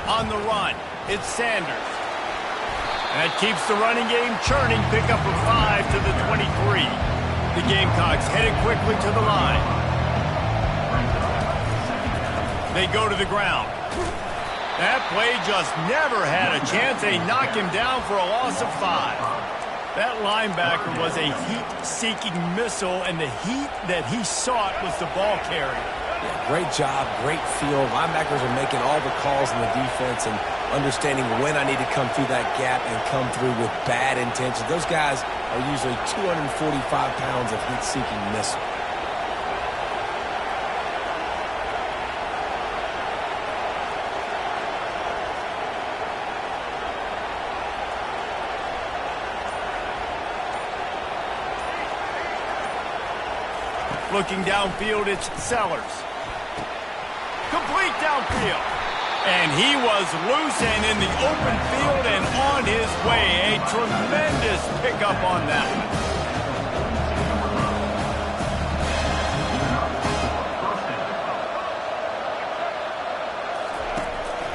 On the run, it's Sanders. That keeps the running game churning. Pickup of 5 to the 23. The Gamecocks headed quickly to the line. They go to the ground. That play just never had a chance. They knock him down for a loss of 5. That linebacker was a heat-seeking missile, and the heat that he sought was the ball carrier. Yeah, great job, great feel. Linebackers are making all the calls in the defense and understanding when I need to come through that gap and come through with bad intentions. Those guys are usually 245 pounds of heat-seeking missile. Looking downfield, it's Sellers. Complete downfield. And he was loose and in the open field and on his way. A tremendous pickup on that one.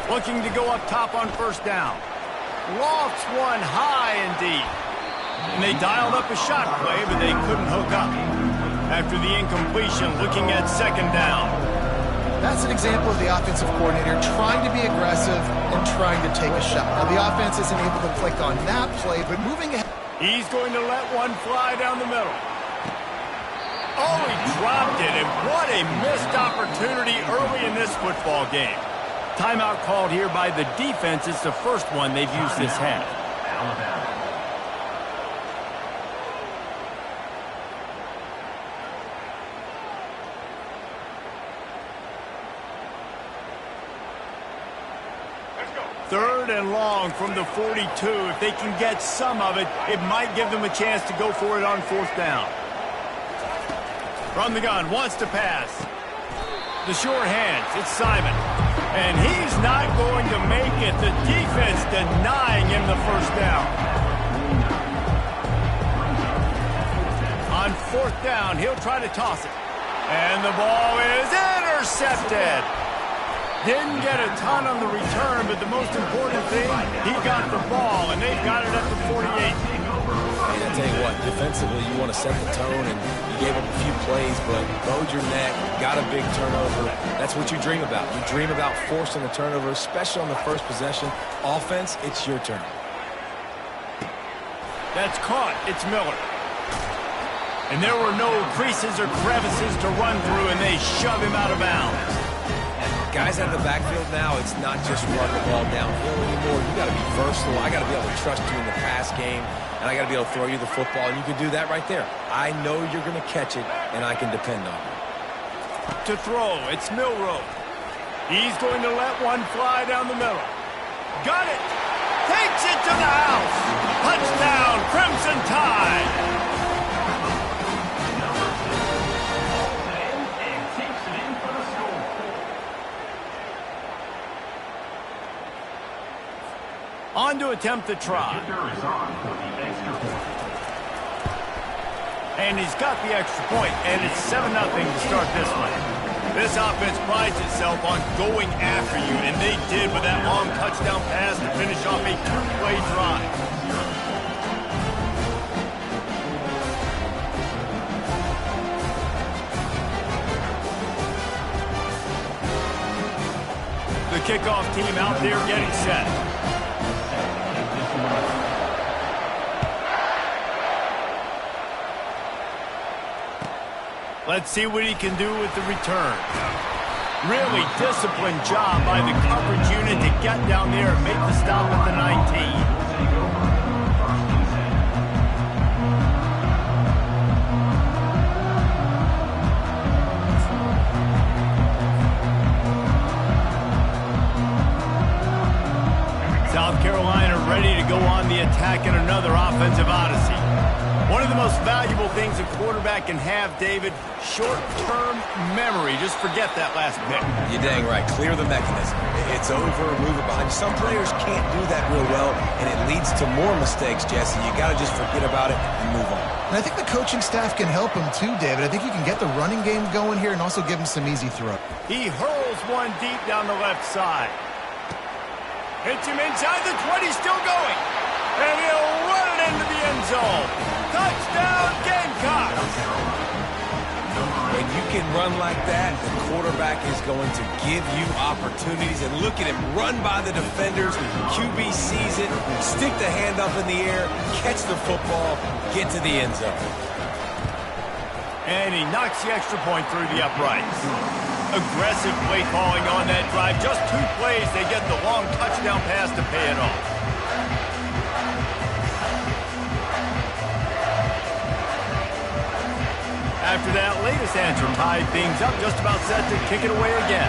Looking to go up top on first down. Lofts one high and deep. And they dialed up a shot play, but they couldn't hook up. After the incompletion, looking at second down. That's an example of the offensive coordinator trying to be aggressive and trying to take a shot. Now, the offense isn't able to click on that play, but moving ahead. He's going to let one fly down the middle. Oh, he dropped it, and what a missed opportunity early in this football game. Timeout called here by the defense. It's the first one they've used this half. Third and long from the 42. If they can get some of it, it might give them a chance to go for it on fourth down. From the gun, wants to pass. The short hands, it's Simon. And he's not going to make it. The defense denying him the first down. On fourth down, he'll try to toss it. And the ball is intercepted. Didn't get a ton on the return, but the most important thing, he got the ball, and they've got it at the 48. And I tell you what, defensively, you want to set the tone, and you gave up a few plays, but bowed your neck, got a big turnover. That's what you dream about. You dream about forcing the turnover, especially on the first possession. Offense, it's your turn. That's caught. It's Miller. And there were no creases or crevices to run through, and they shove him out of bounds. Guys out of the backfield now, it's not just run the ball downhill anymore. You got to be versatile. I got to be able to trust you in the pass game, and I got to be able to throw you the football, and you can do that right there. I know you're going to catch it, and I can depend on you. To throw, it's Milroe. He's going to let one fly down the middle. Got it. Takes it to the house. Touchdown, Crimson Tide. On to attempt the try. And he's got the extra point, and it's 7-0 to start this one. This offense prides itself on going after you, and they did with that long touchdown pass to finish off a two-play drive. The kickoff team out there getting set. Let's see what he can do with the return. Really disciplined job by the coverage unit to get down there and make the stop at the 19. South Carolina ready to go on the attack in another offensive odyssey. One of the most valuable things a quarterback can have, David, short-term memory. Just forget that last pick. You're dang right. Clear the mechanism. It's over, move it behind you. Some players can't do that real well, and it leads to more mistakes, Jesse. You got to just forget about it and move on. And I think the coaching staff can help him too, David. I think you can get the running game going here and also give him some easy throw. He hurls one deep down the left side. Hits him inside the 20, still going. And he'll run it into the end zone. Touchdown, Gamecocks! When you can run like that, the quarterback is going to give you opportunities. And look at him run by the defenders. QB sees it, stick the hand up in the air, catch the football, get to the end zone. And he knocks the extra point through the uprights. Aggressive play calling on that drive. Just 2 plays, they get the long touchdown pass to pay it off. After that latest answer tied things up, just about set to kick it away again.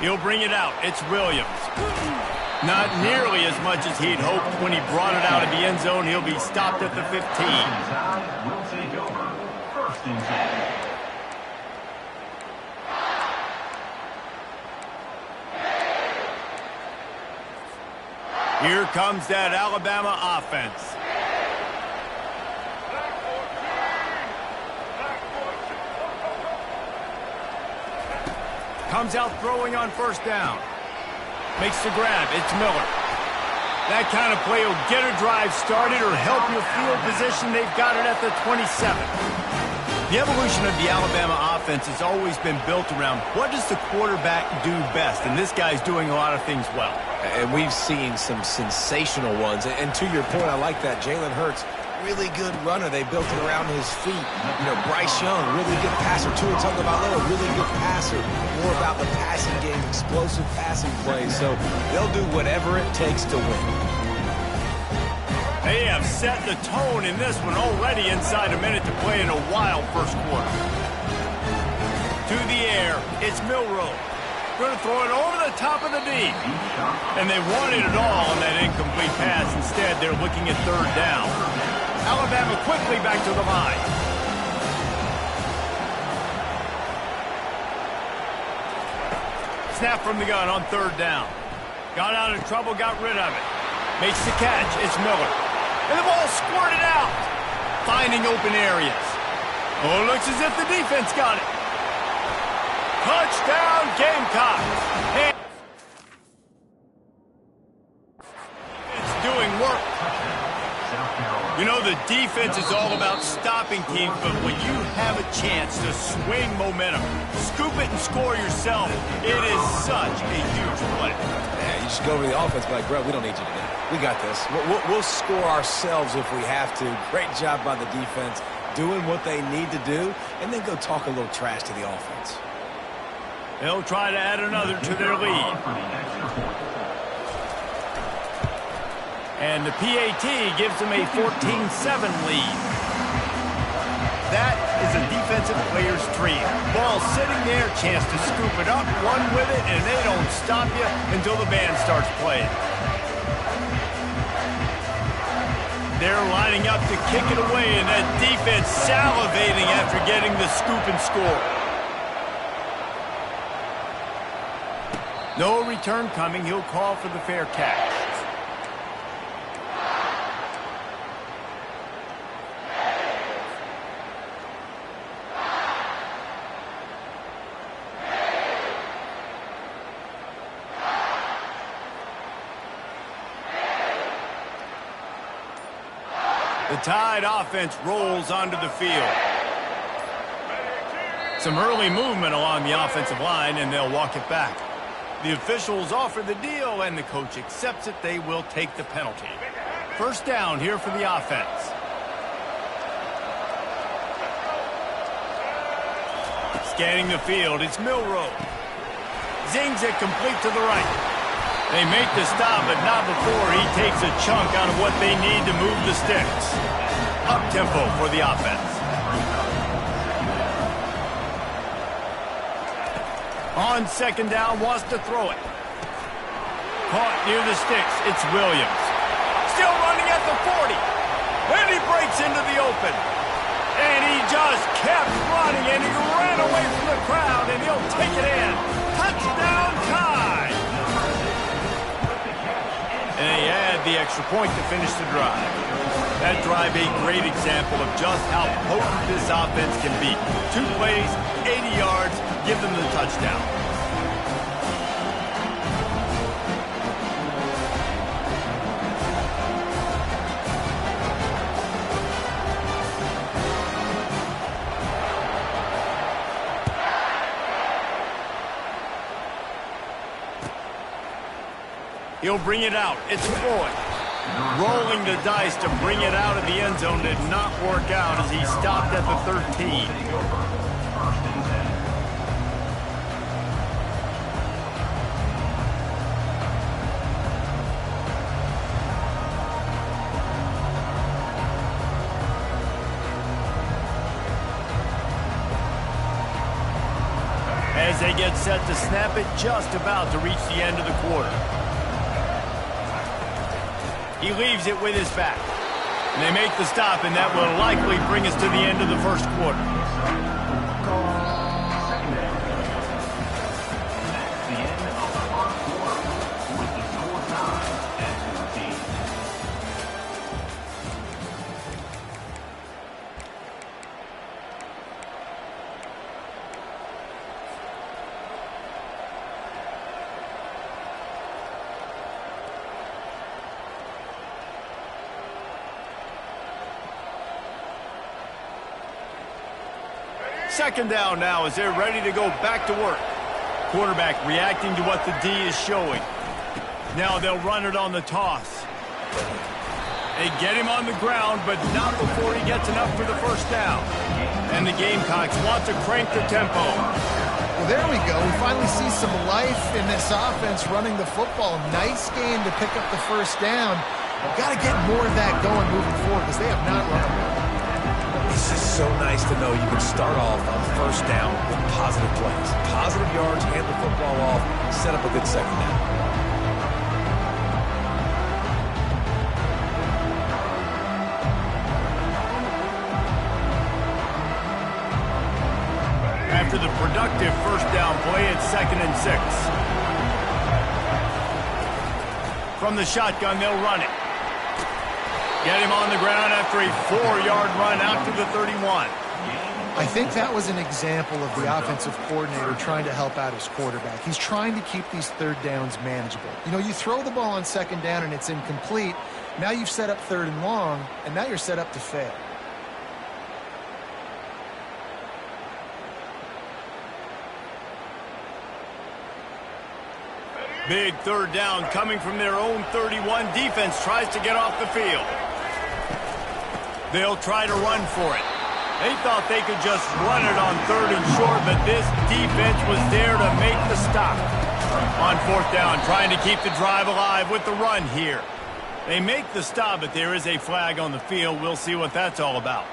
He'll bring it out. It's Williams. Not nearly as much as he'd hoped when he brought it out of the end zone. He'll be stopped at the 15. Will take over. First and 10. Here comes that Alabama offense. Comes out throwing on first down. Makes the grab. It's Miller. That kind of play will get a drive started or help your field position. They've got it at the 27. The evolution of the Alabama offense has always been built around what does the quarterback do best, and this guy's doing a lot of things well. And we've seen some sensational ones. And to your point, I like that. Jalen Hurts, really good runner. They built it around his feet. You know, Bryce Young, really good passer. Tua Tagovailoa, really good passer. More about the passing game, explosive passing plays. So they'll do whatever it takes to win. They have set the tone in this one already inside a minute to play in a wild first quarter. To the air, it's Milroe. Going to throw it over the top of the deep. And they wanted it all on that incomplete pass. Instead, they're looking at third down. Alabama quickly back to the line. Snap from the gun on third down. Got out of trouble, got rid of it. Makes the catch. It's Miller. And the ball squirted out. Finding open areas. Oh, looks as if the defense got it. Touchdown, Gamecocks. And it's doing work. You know, the defense is all about stopping teams, but when you have a chance to swing momentum, scoop it and score yourself, it is such a huge play. Yeah, you just go over the offense, but like, bro, we don't need you today. We got this. We'll score ourselves if we have to. Great job by the defense, doing what they need to do, and then go talk a little trash to the offense. They'll try to add another to their lead. And the PAT gives them a 14-7 lead. That is a defensive player's dream. Ball sitting there, chance to scoop it up, run with it, and they don't stop you until the band starts playing. They're lining up to kick it away, and that defense salivating after getting the scoop and score. No return coming. He'll call for the fair catch. The Tide offense rolls onto the field. Some early movement along the offensive line, and they'll walk it back. The officials offer the deal, and the coach accepts it. They will take the penalty. First down here for the offense. Scanning the field, it's Milroe. Zings it complete to the right. They make the stop, but not before he takes a chunk out of what they need to move the sticks. Up-tempo for the offense. On second down, wants to throw it. Caught near the sticks. It's Williams. Still running at the 40. And he breaks into the open. And he just kept running, and he ran away from the crowd, and he'll take it in. Touchdown, Tide! And they add the extra point to finish the drive. That drive a great example of just how potent this offense can be. 2 plays, 80 yards, give them the touchdown. He'll bring it out. It's Floyd. Rolling the dice to bring it out of the end zone did not work out as he stopped at the 13. As they get set to snap it, just about to reach the end of the quarter. He leaves it with his back. And they make the stop, and that will likely bring us to the end of the first quarter. The end of the first quarter with the score tied at 14. Second down now as they're ready to go back to work. Quarterback reacting to what the D is showing. Now they'll run it on the toss. They get him on the ground, but not before he gets enough for the first down. And the Gamecocks want to crank the tempo. Well, there we go. We finally see some life in this offense running the football. Nice game to pick up the first down. Got to get more of that going moving forward because they have not run the ball. It's just so nice to know you can start off on first down with positive plays. Positive yards, hand the football off, set up a good second down. After the productive first down play, it's 2nd and 6. From the shotgun, they'll run it. Get him on the ground after a 4-yard run out to the 31. I think that was an example of the offensive coordinator trying to help out his quarterback. He's trying to keep these third downs manageable. You know, you throw the ball on second down and it's incomplete. Now you've set up 3rd and long, and now you're set up to fail. Big 3rd down coming from their own 31. Defense tries to get off the field. They'll try to run for it. They thought they could just run it on 3rd and short, but this defense was there to make the stop. On 4th down, trying to keep the drive alive with the run here. They make the stop, but there is a flag on the field. We'll see what that's all about.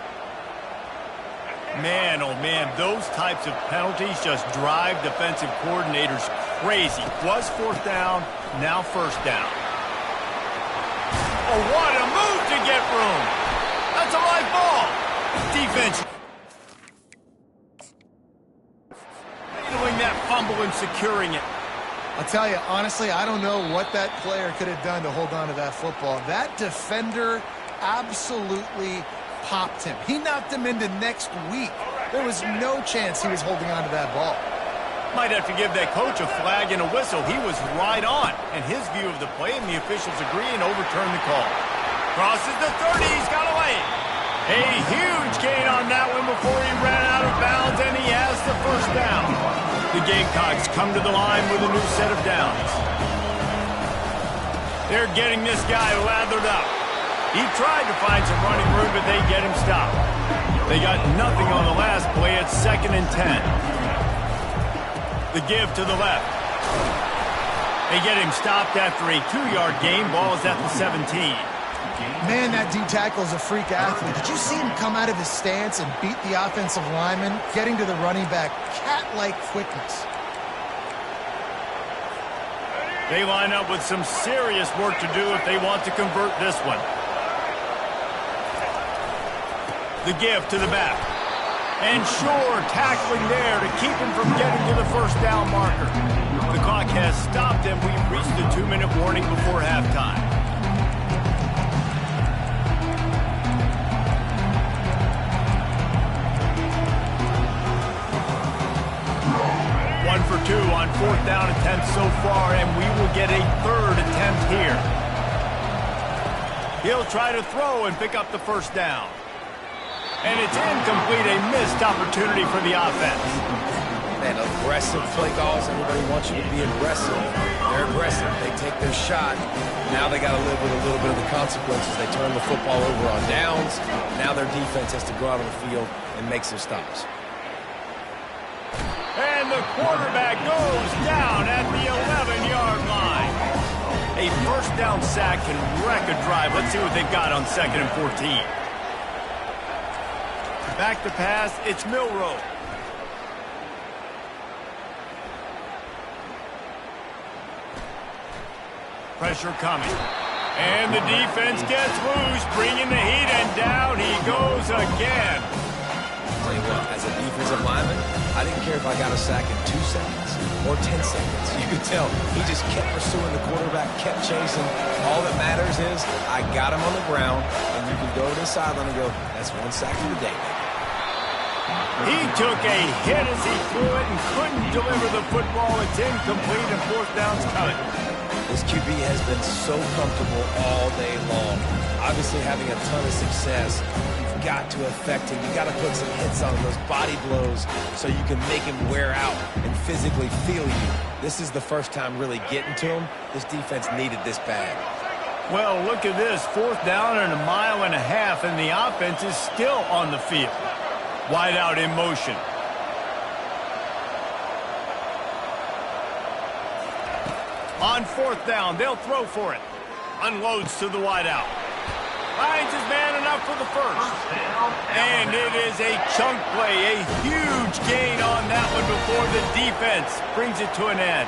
Man, oh man, those types of penalties just drive defensive coordinators crazy. Was 4th down, now 1st down. Oh, what a move to get room. That's a live ball. Defense handling that fumble and securing it. I'll tell you, honestly, I don't know what that player could have done to hold on to that football. That defender absolutely popped him. He knocked him into next week. There was no chance he was holding on to that ball. Might have to give that coach a flag and a whistle. He was right on. And his view of the play, and the officials agree and overturn the call. Crosses the 30. He's got away. A huge gain on that one before he ran out of bounds, and he has the first down. The Gamecocks come to the line with a new set of downs. They're getting this guy lathered up. He tried to find some running room, but they get him stopped. They got nothing on the last play. It's 2nd and 10. The give to the left. They get him stopped after a 2-yard gain. Ball is at the 17. Man, that D-tackle is a freak athlete. Did you see him come out of his stance and beat the offensive lineman, getting to the running back? Cat-like quickness. They line up with some serious work to do if they want to convert this one. The give to the back. And sure, tackling there to keep him from getting to the first down marker. The clock has stopped, and we've reached the 2-minute warning before halftime. on 4th down attempts so far, and we will get a 3rd attempt here. He'll try to throw and pick up the 1st down. And it's incomplete, a missed opportunity for the offense. Man, aggressive play calls. Everybody wants you to be aggressive. They're aggressive. They take their shot. Now they got to live with a little bit of the consequences. They turn the football over on downs. Now their defense has to go out on the field and make some stops. And the quarterback goes down at the 11-yard line. A 1st down sack can wreck a drive. Let's see what they've got on 2nd and 14. Back to pass, it's Milroe. Pressure coming. And the defense gets loose, bringing the heat, and down he goes again. Tell you what, as a defensive lineman, I didn't care if I got a sack in 2 seconds or 10 seconds. You could tell he just kept pursuing the quarterback, kept chasing. All that matters is I got him on the ground, and you can go to the sideline and go, that's 1 sack for the day. He took a hit as he threw it and couldn't deliver the football. It's incomplete and 4th down's coming. This QB has been so comfortable all day long. Obviously having a ton of success. You've got to affect him. You've got to put some hits on him, those body blows, so you can make him wear out and physically feel you. This is the first time really getting to him. This defense needed this bad. Well, look at this. 4th down and 1.5 miles, and the offense is still on the field. Wide out in motion. On 4th down, they'll throw for it. Unloads to the wide out. Finds his man enough for the 1st. And it is a chunk play, a huge gain on that one before the defense brings it to an end.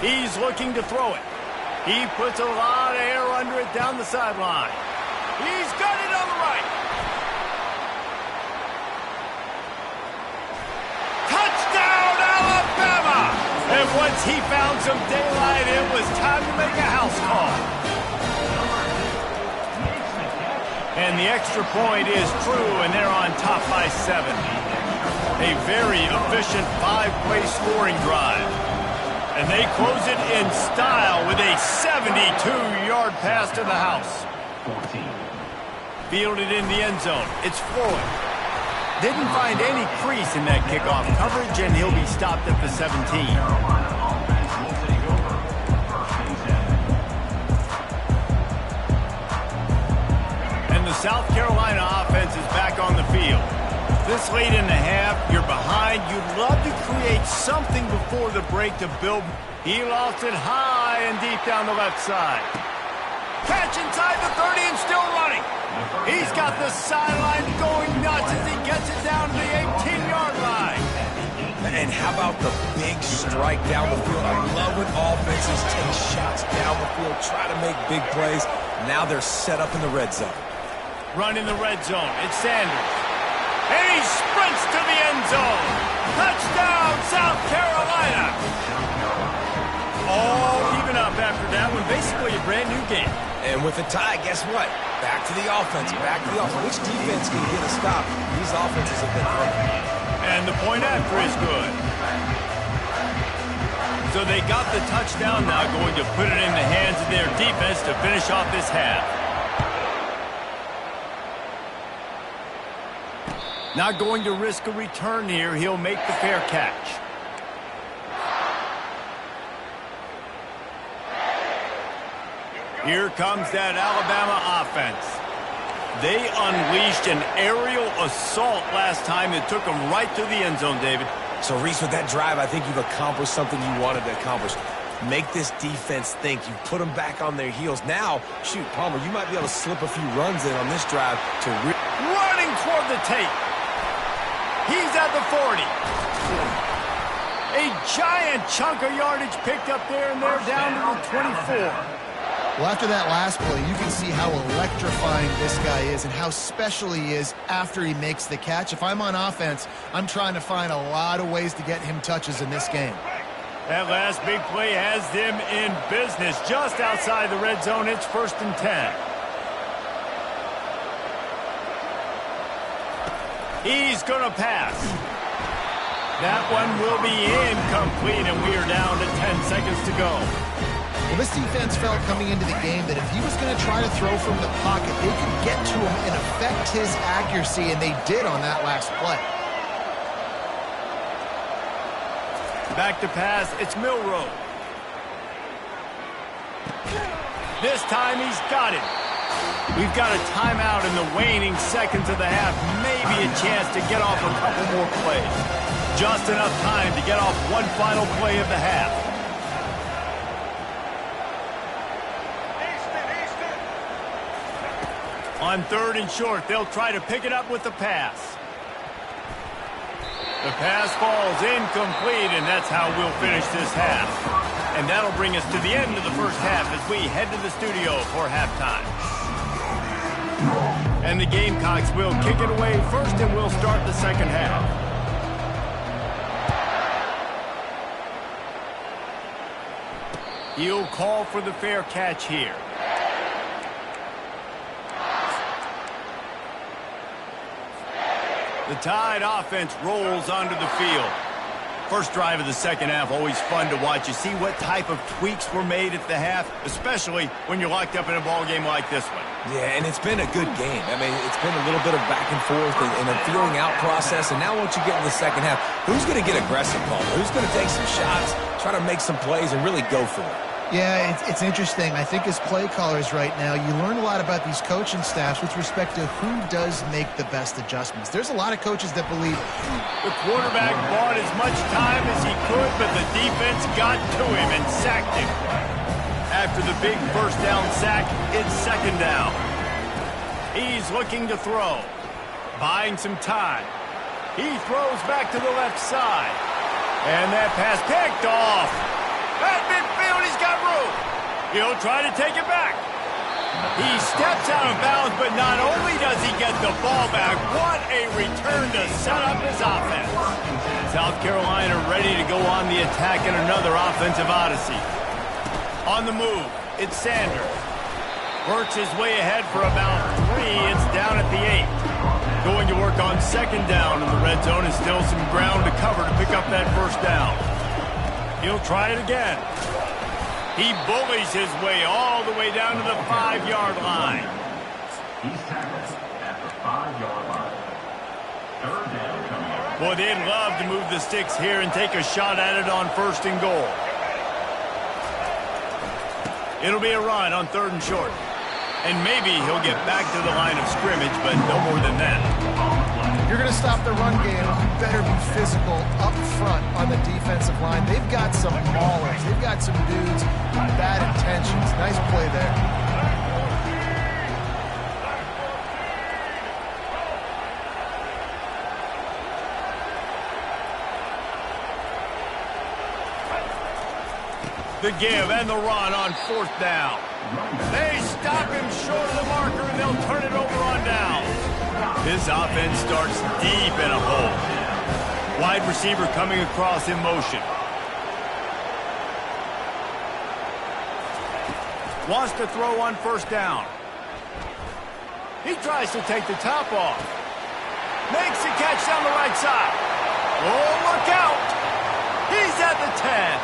He's looking to throw it. He puts a lot of air under it down the sideline. He's got it on the right. Touchdown, Alabama! And once he found some daylight, it was time to make a house call. And the extra point is true, and they're on top by 7. A very efficient 5-play scoring drive. And they close it in style with a 72-yard pass to the house. 14. Fielded in the end zone. It's Floyd. Didn't find any crease in that kickoff coverage, and he'll be stopped at the 17. And the South Carolina offense is back on the field. This late in the half, you're behind. You'd love to create something before the break to build. He lost it high and deep down the left side. Catch inside the 30 and still running. He's got the sideline going nuts as he gets it down to the 18-yard line. And how about the big strike down the field? I love when offenses take shots down the field, try to make big plays. Now they're set up in the red zone. Run in the red zone. It's Sanders. And he sprints to the end zone. Touchdown, South Carolina. All even up after that one. Basically a brand new game. And with a tie, guess what? Back to the offense. Back to the offense. Which defense can get a stop? These offenses have been great. And the point after is good. So they got the touchdown, now going to put it in the hands of their defense to finish off this half. Not going to risk a return here. He'll make the fair catch. Here comes that Alabama offense. They unleashed an aerial assault last time that took them right to the end zone, David. So, Reese, with that drive, I think you've accomplished something you wanted to accomplish. Make this defense think. You put them back on their heels. Now, shoot, Palmer, you might be able to slip a few runs in on this drive to running toward the tape. He's at the 40. A giant chunk of yardage picked up there, and they're down to the 24. Well, after that last play, you can see how electrifying this guy is and how special he is after he makes the catch. If I'm on offense, I'm trying to find a lot of ways to get him touches in this game. That last big play has them in business. Just outside the red zone, it's 1st and 10. He's going to pass. That one will be incomplete, and we are down to 10 seconds to go. Well, this defense felt coming into the game that if he was going to try to throw from the pocket, they could get to him and affect his accuracy, and they did on that last play. Back to pass, it's Milroe. This time he's got it. We've got a timeout in the waning seconds of the half. Maybe a chance to get off a couple more plays. Just enough time to get off one final play of the half. On 3rd and short, they'll try to pick it up with the pass. The pass falls incomplete, and that's how we'll finish this half. And that'll bring us to the end of the first half as we head to the studio for halftime. And the Gamecocks will kick it away first, and we'll start the second half. He'll call for the fair catch here. The Tide offense rolls onto the field. First drive of the second half, always fun to watch. You see what type of tweaks were made at the half, especially when you're locked up in a ball game like this one. Yeah, and it's been a good game. I mean, it's been a little bit of back and forth and a feeling out process. And now once you get in the second half, who's going to get aggressive, Paul? Who's going to take some shots, try to make some plays, and really go for it? Yeah, it's interesting. I think as play callers right now, you learn a lot about these coaching staffs with respect to who does make the best adjustments. There's a lot of coaches that believe the quarterback bought as much time as he could, but the defense got to him and sacked him. After the big first down sack, it's second down. He's looking to throw, buying some time. He throws back to the left side. And that pass picked off. At midfield, he's got room. He'll try to take it back. He steps out of bounds, but not only does he get the ball back, what a return to set up his offense. South Carolina ready to go on the attack in another offensive odyssey. On the move, it's Sanders. Works his way ahead for about 3. It's down at the 8. Going to work on second down in the red zone, and still some ground to cover to pick up that first down. He'll try it again. He bullies his way all the way down to the 5-yard line. He's tackled at the 5-yard line. Third down coming up. Boy, they'd love to move the sticks here and take a shot at it on 1st and goal. It'll be a run on 3rd and short. And maybe he'll get back to the line of scrimmage, but no more than that. if you're going to stop the run game, you better be physical up front on the defensive line. They've got some maulers. They've got some dudes with bad intentions. Nice play there. The give and the run on 4th down. They stop him short of the marker, and they'll turn it over on down. This offense starts deep in a hole. Wide receiver coming across in motion. Wants to throw on 1st down. He tries to take the top off. Makes the catch down the right side. Oh, look out! He's at the 10.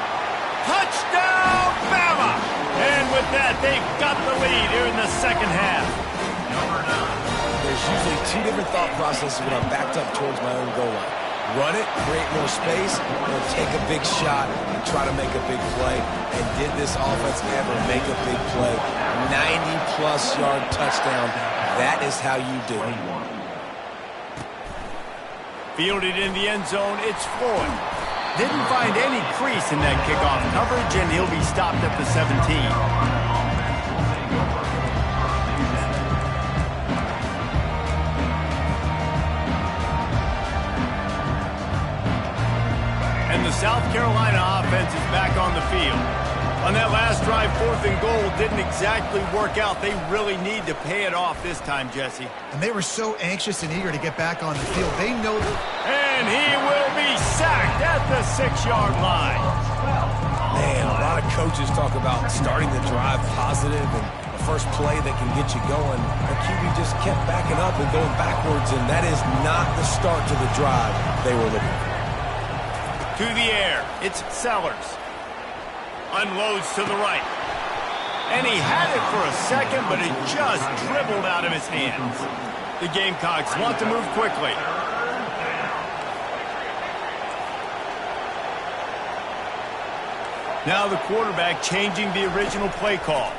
Touchdown, Bama! And with that, they've got the lead here in the second half. There's usually two different thought processes when I'm backed up towards my own goal line. Run it, create more space, or take a big shot and try to make a big play. And did this offense ever make a big play? 90-plus yard touchdown. That is how you do it. Fielded in the end zone, it's Floyd. Didn't find any crease in that kickoff coverage, and he'll be stopped at the 17. And the South Carolina offense is back on the field. On that last drive, 4th and goal didn't exactly work out. They really need to pay it off this time, Jesse. And they were so anxious and eager to get back on the field. They know that. And he will be sacked at the 6-yard line. Man, a lot of coaches talk about starting the drive positive and the first play that can get you going. The QB just kept backing up and going backwards, and that is not the start to the drive they were looking for. To the air, it's Sellers. Unloads to the right. And he had it for a second, but it just dribbled out of his hands. The Gamecocks want to move quickly. Now the quarterback changing the original play call.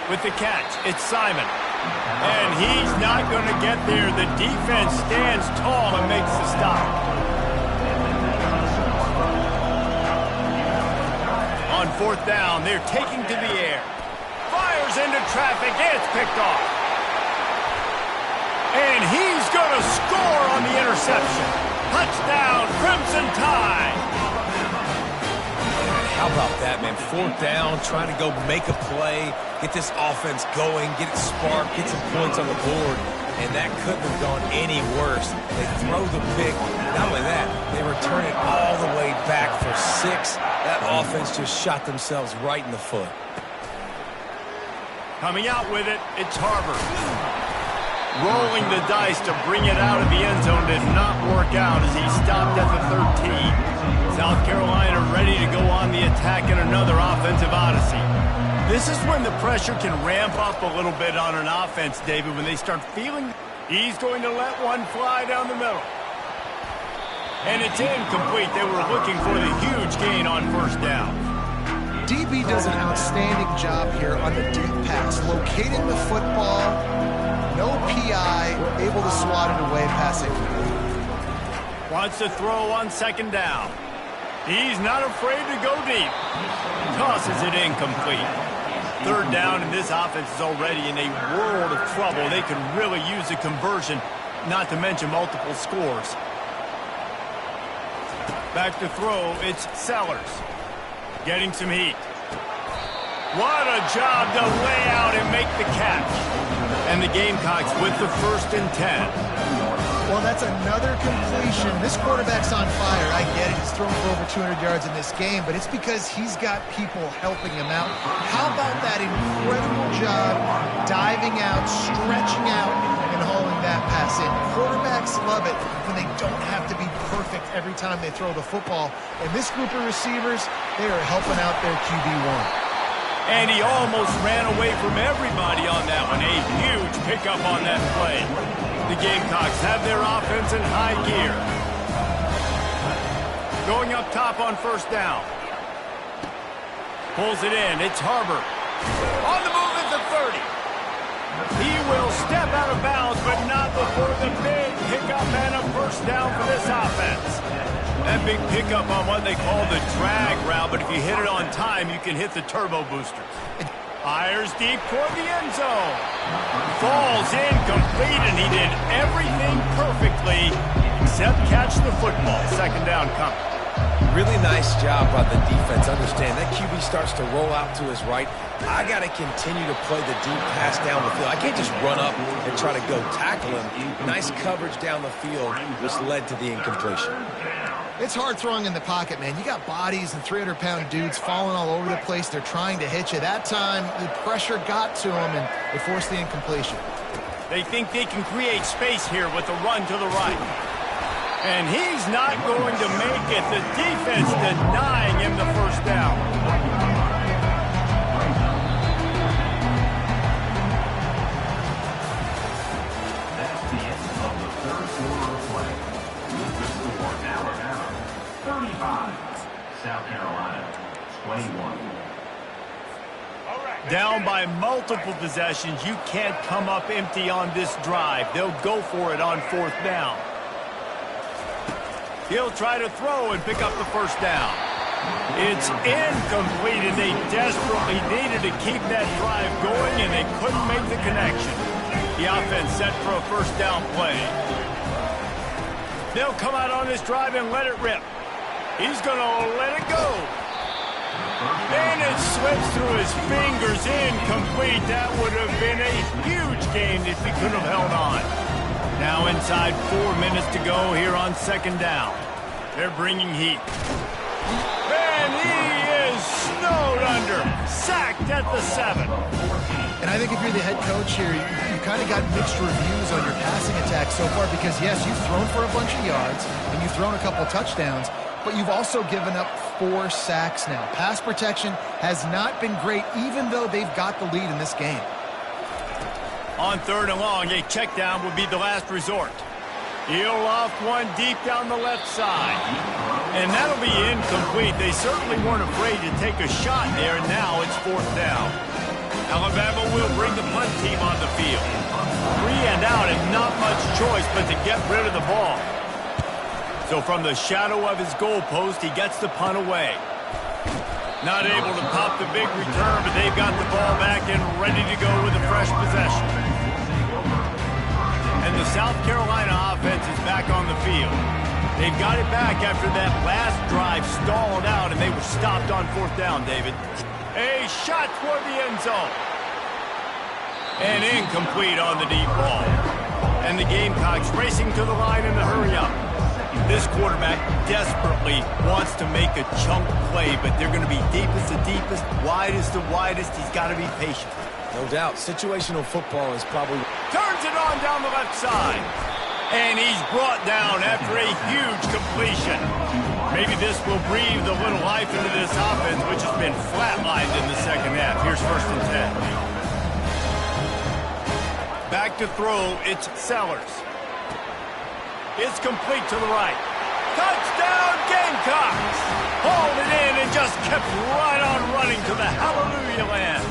With the catch, it's Simon. And he's not going to get there. The defense stands tall and makes the stop. On fourth down, they're taking to the air. Fires into traffic, it's picked off. And he's going to score on the interception. Touchdown, Crimson Tide. How about that, man? Fourth down, trying to go make a play, get this offense going, get it sparked, get some points on the board, and that couldn't have gone any worse. They throw the pick. Not only that, they return it all the way back for 6. That offense just shot themselves right in the foot. Coming out with it, it's Harbor. Rolling the dice to bring it out of the end zone did not work out as he stopped at the 13. South Carolina ready to go on the attack in another offensive odyssey. This is when the pressure can ramp up a little bit on an offense, David, when they start feeling he's going to let one fly down the middle. And it's incomplete. They were looking for the huge gain on first down. DB does an outstanding job here on the deep pass, locating the football. No PI, able to swat it away, passing. Wants to throw on second down. He's not afraid to go deep. Tosses it incomplete. Third down, and this offense is already in a world of trouble. They could really use a conversion, not to mention multiple scores. Back to throw, it's Sellers. Getting some heat. What a job to lay out and make the catch. And the Gamecocks with the 1st and 10. Well, that's another completion. This quarterback's on fire. I get it. He's thrown for over 200 yards in this game, but it's because he's got people helping him out. How about that incredible job diving out, stretching out, and hauling that pass in? Quarterbacks love it when they don't have to be perfect every time they throw the football. And this group of receivers, they are helping out their QB1. And he almost ran away from everybody on that one. A huge pickup on that play. The Gamecocks have their offense in high gear. Going up top on first down. Pulls it in. It's Harbor. On the move at the 30. He will step out of bounds, but not before the big pickup and a first down for this offense. That big pickup on what they call the drag route, but if you hit it on time, you can hit the turbo boosters. Fires deep toward the end zone. Falls incomplete, and he did everything perfectly except catch the football. Second down coming. Really nice job by the defense. Understand, that QB starts to roll out to his right. I got to continue to play the deep pass down the field. I can't just run up and try to go tackle him. Nice coverage down the field, which led to the incompletion. It's hard throwing in the pocket, man. You got bodies and 300-pound dudes falling all over the place. They're trying to hit you. That time, the pressure got to them, and it forced the incompletion. They think they can create space here with a run to the right. And he's not going to make it. The defense denying him the first down. That's the end of the third quarter of play. With the score now 35, South Carolina, 21. Down by multiple possessions, you can't come up empty on this drive. They'll go for it on fourth down. He'll try to throw and pick up the first down. It's incomplete, and they desperately needed to keep that drive going, and they couldn't make the connection. The offense set for a first down play. They'll come out on this drive and let it rip. He's going to let it go. And it slips through his fingers, incomplete. That would have been a huge gain if he could have held on. Now inside 4 minutes to go here on second down. They're bringing heat. And he is snowed under. Sacked at the 7. And I think if you're the head coach here, you kind of got mixed reviews on your passing attack so far because, yes, you've thrown for a bunch of yards and you've thrown a couple touchdowns, but you've also given up 4 sacks now. Pass protection has not been great, even though they've got the lead in this game. On 3rd and long, a check down would be the last resort. He'll loft one deep down the left side. And that'll be incomplete. They certainly weren't afraid to take a shot there, and now it's 4th down. Alabama will bring the punt team on the field. 3 and out and not much choice but to get rid of the ball. So from the shadow of his goalpost, he gets the punt away. Not able to pop the big return, but they've got the ball back and ready to go with a fresh possession. And the South Carolina offense is back on the field. They've got it back after that last drive stalled out, and they were stopped on 4th down, David. A shot toward the end zone. And incomplete on the deep ball. And the Gamecocks racing to the line in a hurry up. This quarterback desperately wants to make a chunk play, but they're going to be deepest to deepest, widest to widest. He's got to be patient. No doubt. Situational football is probably... Turns it on down the left side. And he's brought down after a huge completion. Maybe this will breathe a little life into this offense, which has been flatlined in the second half. Here's 1st and 10. Back to throw, it's Sellers. It's complete to the right. Touchdown, Gamecocks! Hauled it in and just kept right on running to the hallelujah land.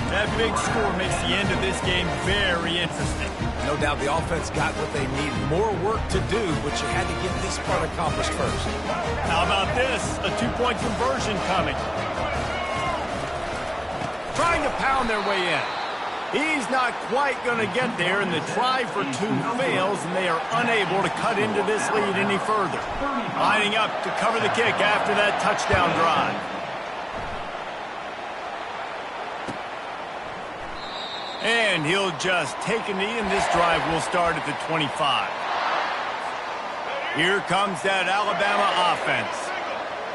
That big score makes the end of this game very interesting. No doubt the offense got what they needed. More work to do, but you had to get this part accomplished first. How about this? A 2-point conversion coming. Trying to pound their way in. He's not quite going to get there, and the try for 2 fails, and they are unable to cut into this lead any further. Lining up to cover the kick after that touchdown drive. And he'll just take a knee, and this drive will start at the 25. Here comes that Alabama offense.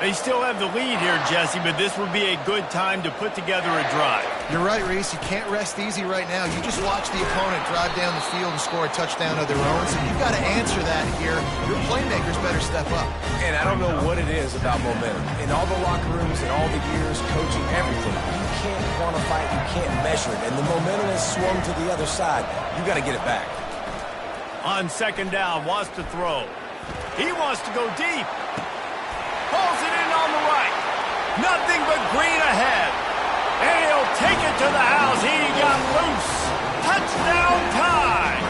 They still have the lead here, Jesse, but this would be a good time to put together a drive. You're right, Reese. You can't rest easy right now. You just watch the opponent drive down the field and score a touchdown of their own, so you've got to answer that here. Your playmakers better step up. And I don't know what it is about momentum. In all the locker rooms and all the years, coaching, everything, you can't quantify it, you can't measure it, and the momentum has swung to the other side. You got to get it back. On 2nd down, wants to throw. He wants to go deep. Pulls it in on the right. Nothing but green ahead. And he'll take it to the house. He got loose. Touchdown time.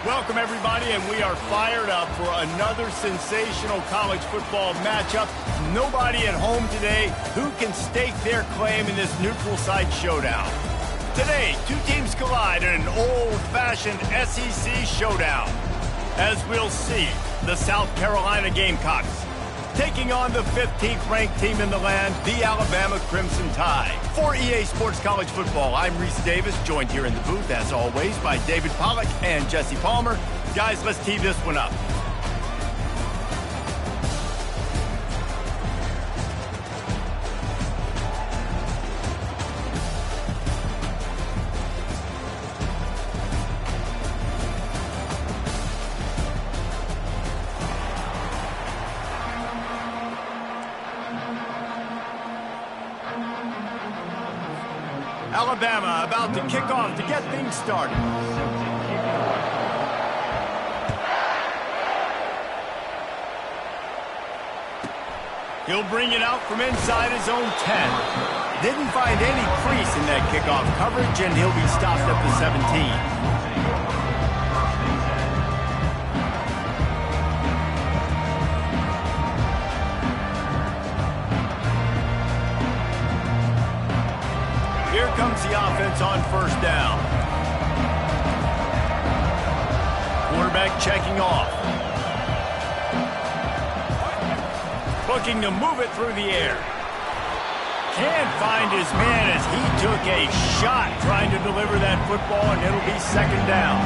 Welcome, everybody, and we are fired up for another sensational college football matchup. Nobody at home today who can stake their claim in this neutral site showdown. Today, 2 teams collide in an old-fashioned SEC showdown. As we'll see, the South Carolina Gamecocks taking on the 15th-ranked team in the land, the Alabama Crimson Tide. For EA Sports College Football, I'm Reese Davis, joined here in the booth, as always, by David Pollack and Jesse Palmer. Guys, let's tee this one up. Alabama about to kick off to get things started. He'll bring it out from inside his own 10. Didn't find any crease in that kickoff coverage, and he'll be stopped at the 17. Here comes the offense on first down. Quarterback checking off. Looking to move it through the air. Can't find his man as he took a shot trying to deliver that football, and it'll be second down.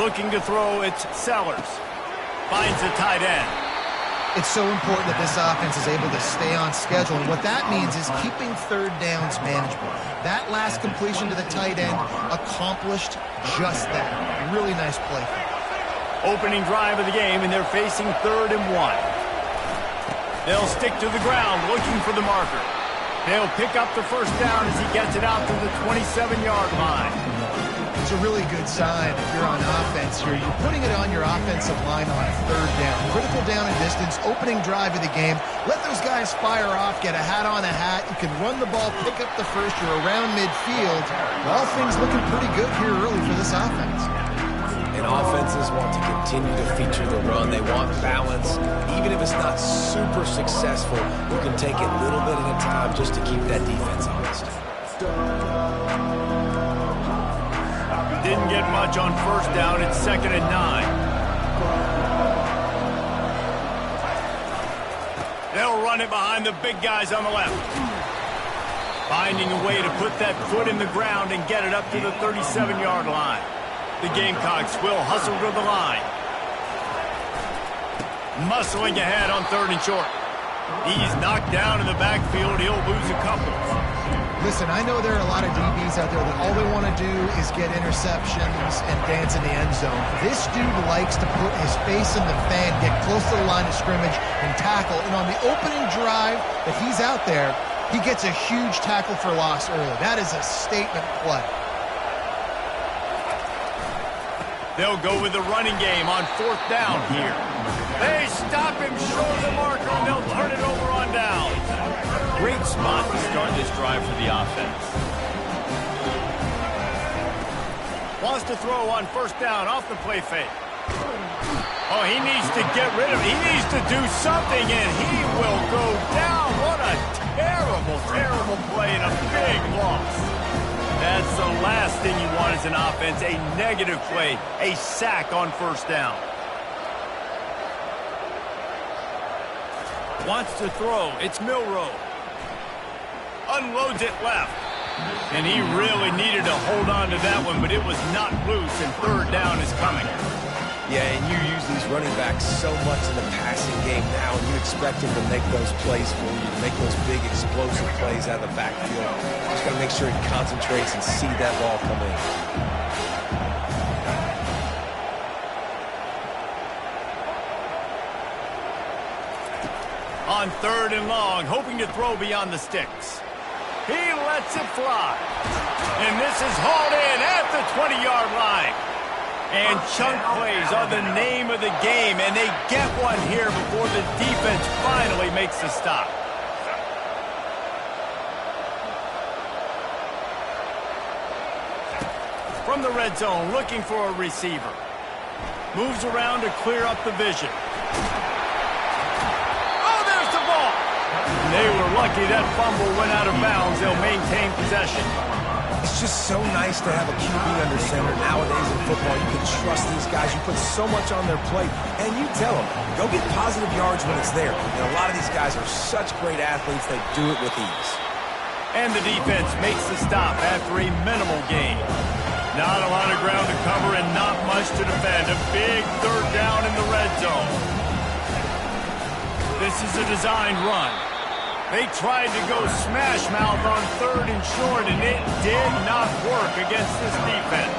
Looking to throw, it's Sellers. Finds the tight end. It's so important that this offense is able to stay on schedule, and what that means is keeping third downs manageable. That last completion to the tight end accomplished just that. Really nice play. Opening drive of the game, and they're facing 3rd and 1. They'll stick to the ground looking for the marker. They'll pick up the first down as he gets it out to the 27-yard line. It's a really good sign if you're on offense here. You're putting it on your offensive line on 3rd down. Critical down and distance, opening drive of the game. Let those guys fire off, get a hat on a hat. You can run the ball, pick up the first. You're around midfield. All things looking pretty good here early for this offense. And offenses want to continue to feature the run. They want balance. Even if it's not super successful, you can take it little bit at a time just to keep that defense honest. Didn't get much on first down. It's 2nd and 9. They'll run it behind the big guys on the left. Finding a way to put that foot in the ground and get it up to the 37-yard line. The Gamecocks will hustle to the line. Muscling ahead on 3rd and short. He's knocked down in the backfield. He'll lose a couple. Listen, I know there are a lot of DBs out there that all they want to do is get interceptions and dance in the end zone. This dude likes to put his face in the fan, get close to the line of scrimmage, and tackle. And on the opening drive that he's out there, he gets a huge tackle for loss early. That is a statement play. They'll go with the running game on 4th down here. They stop him short of the marker, and they'll turn it over on down. Great spot to start this drive for the offense. Wants to throw on 1st down off the play fake. Oh, he needs to get rid of it. He needs to do something, and he will go down. What a terrible, terrible play and a big loss. That's the last thing you want as an offense, a negative play, a sack on 1st down. Wants to throw. It's Milroe. Unloads it left. And he really needed to hold on to that one, but it was not loose, and 3rd down is coming. Yeah, and you use these running backs so much in the passing game now, and you expect them to make those plays for you, to make those big explosive plays out of the backfield. Just got to make sure he concentrates and see that ball come in. On 3rd and long, hoping to throw beyond the sticks. He lets it fly. And this is hauled in at the 20-yard line. And chunk plays are the name of the game, and they get one here before the defense finally makes the stop. From the red zone, looking for a receiver. Moves around to clear up the vision. Oh, there's the ball! They were lucky that fumble went out of bounds. They'll maintain possession. It's just so nice to have a QB under center. Nowadays in football, you can trust these guys. You put so much on their plate, and you tell them, go get positive yards when it's there. And a lot of these guys are such great athletes, they do it with ease. And the defense makes the stop after a minimal gain. Not a lot of ground to cover and not much to defend. A big 3rd down in the red zone. This is a designed run. They tried to go smash mouth on 3rd and short, and it did not work against this defense.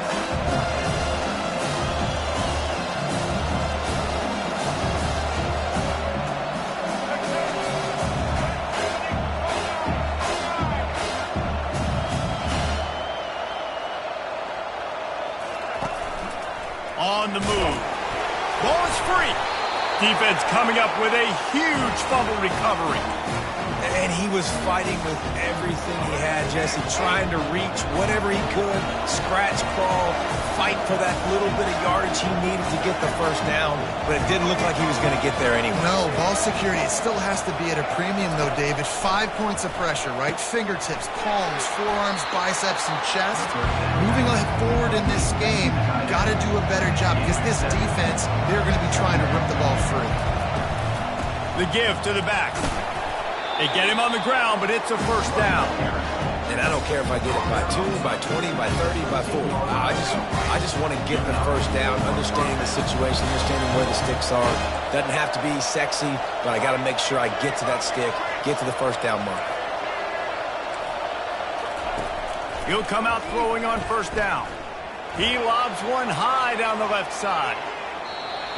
On the move. Ball is free. Defense coming up with a huge fumble recovery. And he was fighting with everything he had, Jesse, trying to reach whatever he could, scratch, crawl, fight for that little bit of yardage he needed to get the first down, but it didn't look like he was going to get there anyway. No, ball security, it still has to be at a premium, though, David. 5 points of pressure, right? Fingertips, palms, forearms, biceps, and chest. Moving forward in this game, got to do a better job because this defense, they're going to be trying to rip the ball free. The give to the back. They get him on the ground, but it's a first down. And I don't care if I get it by 2, by 20, by 30, by 40. I just want to get the first down, understanding the situation, understanding where the sticks are. Doesn't have to be sexy, but I got to make sure I get to that stick, get to the first down mark. He'll come out throwing on first down. He lobs one high down the left side.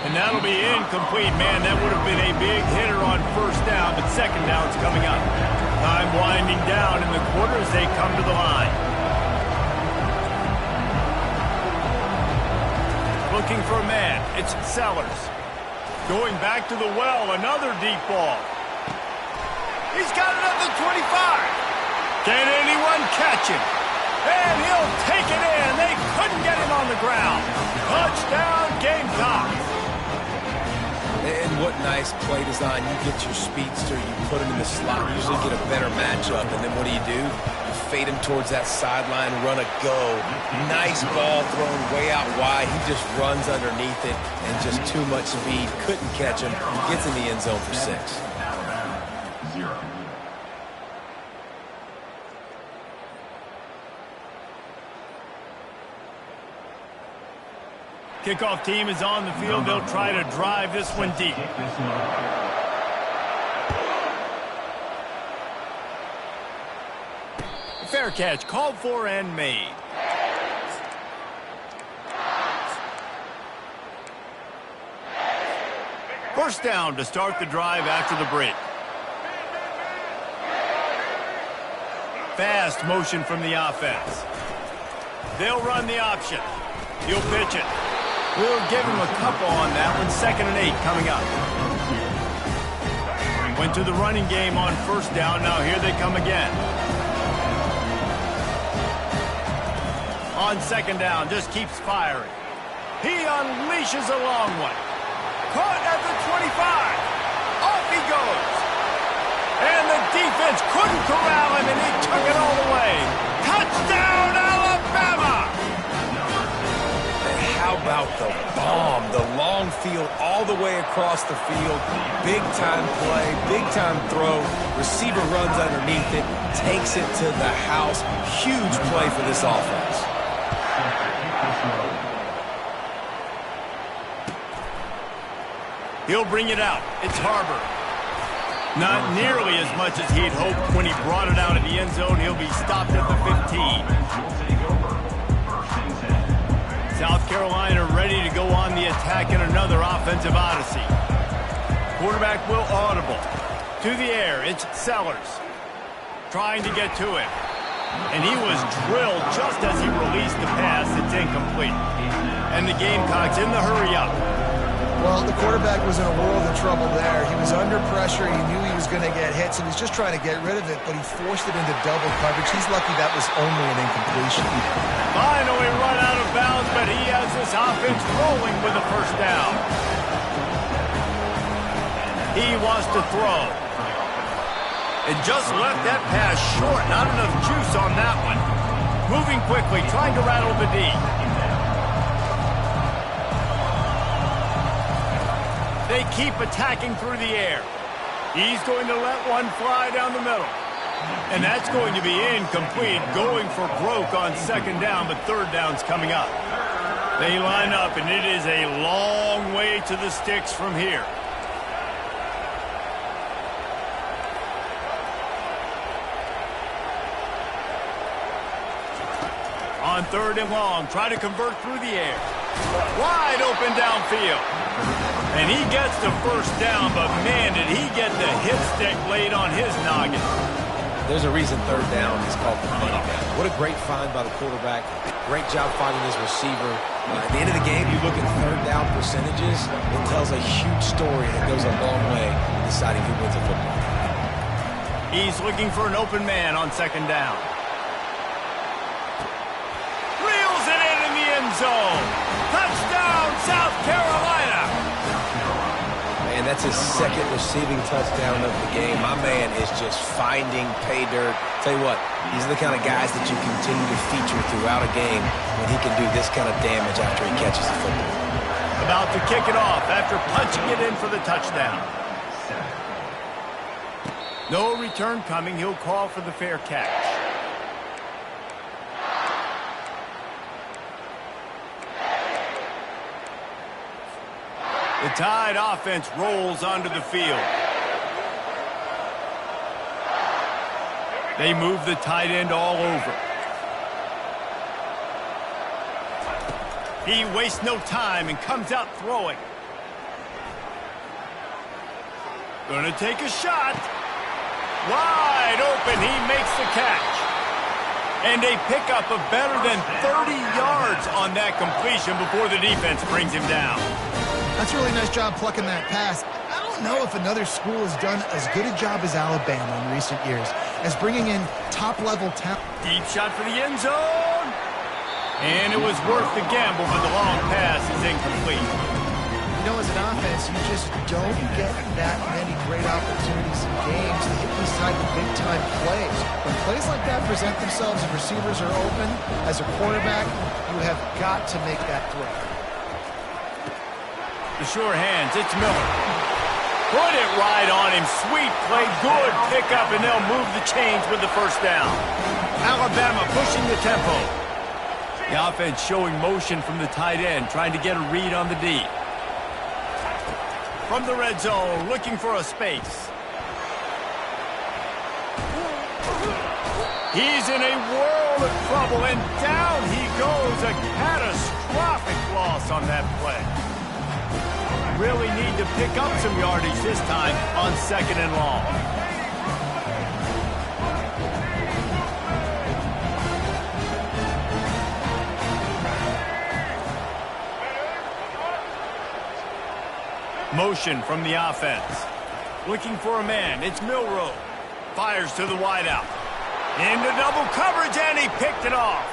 And that'll be incomplete. Man, that would have been a big hitter on first down, but second down's coming up. Time winding down in the quarter as they come to the line. Looking for a man. It's Sellers. Going back to the well, another deep ball. He's got it at the 25. Can anyone catch him? And he'll take it in. They couldn't get him on the ground. Touchdown, Gamecocks. And what nice play design. You get your speedster, you put him in the slot, you usually get a better matchup, and then what do? You fade him towards that sideline, run a go. Nice ball thrown way out wide. He just runs underneath it, and just too much speed. Couldn't catch him. Gets in the end zone for 6. Alabama, 0. Kickoff team is on the field. They'll try to drive this one deep. Fair catch, called for and made. First down to start the drive after the break. Fast motion from the offense. They'll run the option. He'll pitch it. We'll give him a couple on that one. 2nd and 8 coming up. Went to the running game on first down. Now here they come again. On 2nd down, just keeps firing. He unleashes a long one. Caught at the 25. Off he goes. And the defense couldn't corral him, and he took it all the way. Touchdown, Alabama! How about the bomb? The long field all the way across the field. Big-time play, big-time throw. Receiver runs underneath it, takes it to the house. Huge play for this offense. He'll bring it out. It's Harbor. Not nearly as much as he'd hoped when he brought it out of the end zone. He'll be stopped at the 15. South Carolina ready to go on the attack in another offensive odyssey. Quarterback will audible. To the air, it's Sellers. Trying to get to it. And he was drilled just as he released the pass. It's incomplete. And the Gamecocks in the hurry up. Well, the quarterback was in a world of trouble there. He was under pressure. He knew he was going to get hit, so he was just trying to get rid of it, but he forced it into double coverage. He's lucky that was only an incompletion. Finally run out of bounds, but he has this offense rolling with a first down. He wants to throw. And just left that pass short. Not enough juice on that one. Moving quickly, trying to rattle the D. They keep attacking through the air. He's going to let one fly down the middle. And that's going to be incomplete, going for broke on 2nd down, but 3rd down's coming up. They line up, and it is a long way to the sticks from here. On 3rd and long, try to convert through the air. Wide open downfield. And he gets the first down, but man, did he get the hit stick laid on his noggin. There's a reason 3rd down is called the money down. What a great find by the quarterback. Great job finding his receiver. At the end of the game, you look at 3rd down percentages. It tells a huge story that goes a long way in deciding who wins a football game. He's looking for an open man on 2nd down. Reels it in the end zone. Touchdown, South Carolina. Man, that's his 2nd receiving touchdown of the game. My man is just finding pay dirt. Tell you what, these are the kind of guys that you continue to feature throughout a game when he can do this kind of damage after he catches the football. About to kick it off after punching it in for the touchdown. No return coming. He'll call for the fair catch. The Tide offense rolls onto the field. They move the tight end all over. He wastes no time and comes out throwing. Gonna take a shot. Wide open, he makes the catch. And a pickup of better than 30 yards on that completion before the defense brings him down. That's a really nice job plucking that pass. I don't know if another school has done as good a job as Alabama in recent years as bringing in top-level talent. Deep shot for the end zone. And it was worth the gamble, but the long pass is incomplete. You know, as an offense, you just don't get that many great opportunities in games to hit these type of big-time plays. When plays like that present themselves and receivers are open, as a quarterback, you have got to make that throw. The sure hands, it's Miller. Put it right on him. Sweet play, good pickup, and they'll move the chains with the first down. Alabama pushing the tempo. The offense showing motion from the tight end, trying to get a read on the D. From the red zone, looking for a space. He's in a world of trouble, and down he goes. A catastrophic loss on that play. Really need to pick up some yardage this time on 2nd and long. Motion from the offense. Looking for a man. It's Milroe. Fires to the wideout. Into double coverage, and he picked it off.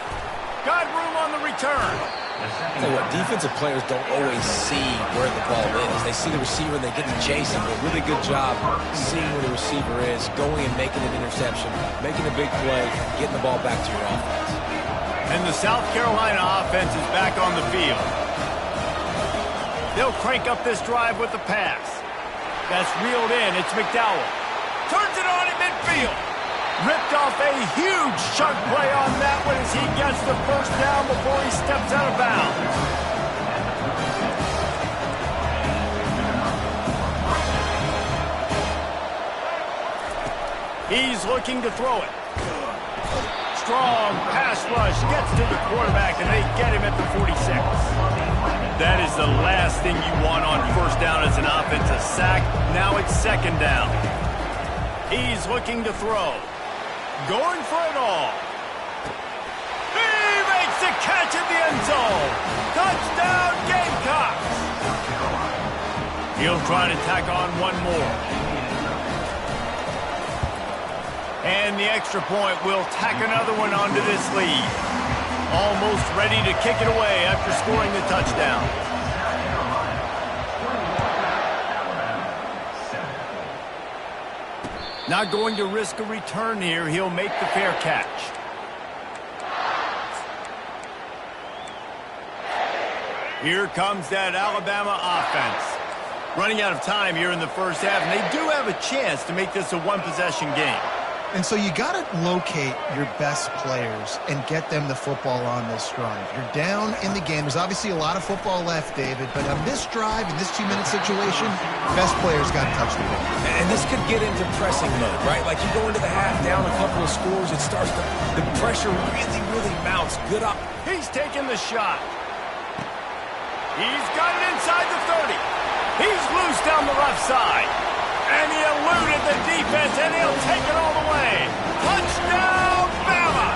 Got room on the return. Tell you what, defensive players don't always see where the ball is. They see the receiver and they get to chase him. A really good job seeing where the receiver is, going and making an interception, making a big play, getting the ball back to your offense. And the South Carolina offense is back on the field. They'll crank up this drive with the pass. That's reeled in. It's McDowell. Turns it on in midfield. Ripped off a huge chunk play on that one as he gets the first down before he steps out of bounds. He's looking to throw it. Strong pass rush gets to the quarterback, and they get him at the 46. That is the last thing you want on first down as an offense, a sack. Now it's 2nd down. He's looking to throw. Going for it all. He makes the catch in the end zone. Touchdown, Gamecocks. He'll try to tack on one more. And the extra point will tack another one onto this lead. Almost ready to kick it away after scoring the touchdown. Not going to risk a return here. He'll make the fair catch. Here comes that Alabama offense. Running out of time here in the first half, and they do have a chance to make this a one-possession game. And so you got to locate your best players and get them the football on this drive. You're down in the game. There's obviously a lot of football left, David, but on this drive, in this 2-minute situation, best players got to touch the ball. And this could get into pressing mode, right? Like you go into the half down a couple of scores, it starts to, the pressure really, really mounts. Good up. He's taking the shot. He's got it inside the 30. He's loose down the left side. And he eluded the defense, and he'll take it all the way. Touchdown, Bama!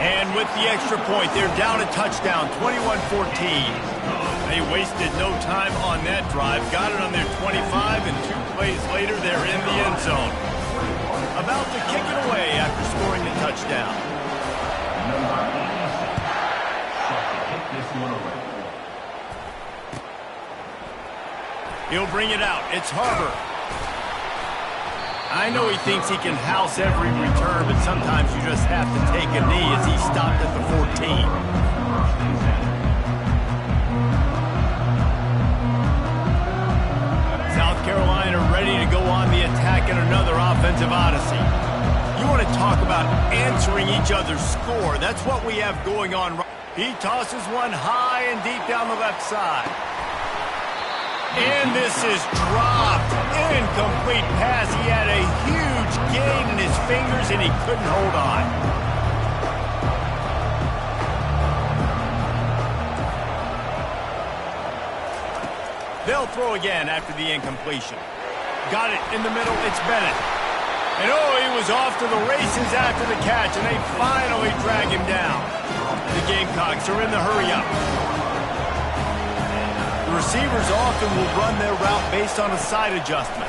And with the extra point, they're down a touchdown, 21-14. They wasted no time on that drive. Got it on their 25, and 2 plays later, they're in the end zone. About to kick it away after scoring the touchdown. Number 86. Set to kick this one away. He'll bring it out. It's Harbor. I know he thinks he can house every return, but sometimes you just have to take a knee as he stopped at the 14. South Carolina ready to go on the attack in another offensive odyssey. You want to talk about answering each other's score. That's what we have going on. He tosses one high and deep down the left side. And this is dropped. Incomplete pass. He had a huge gain in his fingers, and he couldn't hold on. They'll throw again after the incompletion. Got it in the middle. It's Bennett. And oh, he was off to the races after the catch, and they finally drag him down. The Gamecocks are in the hurry-up. The receivers often will run their route based on a side adjustment.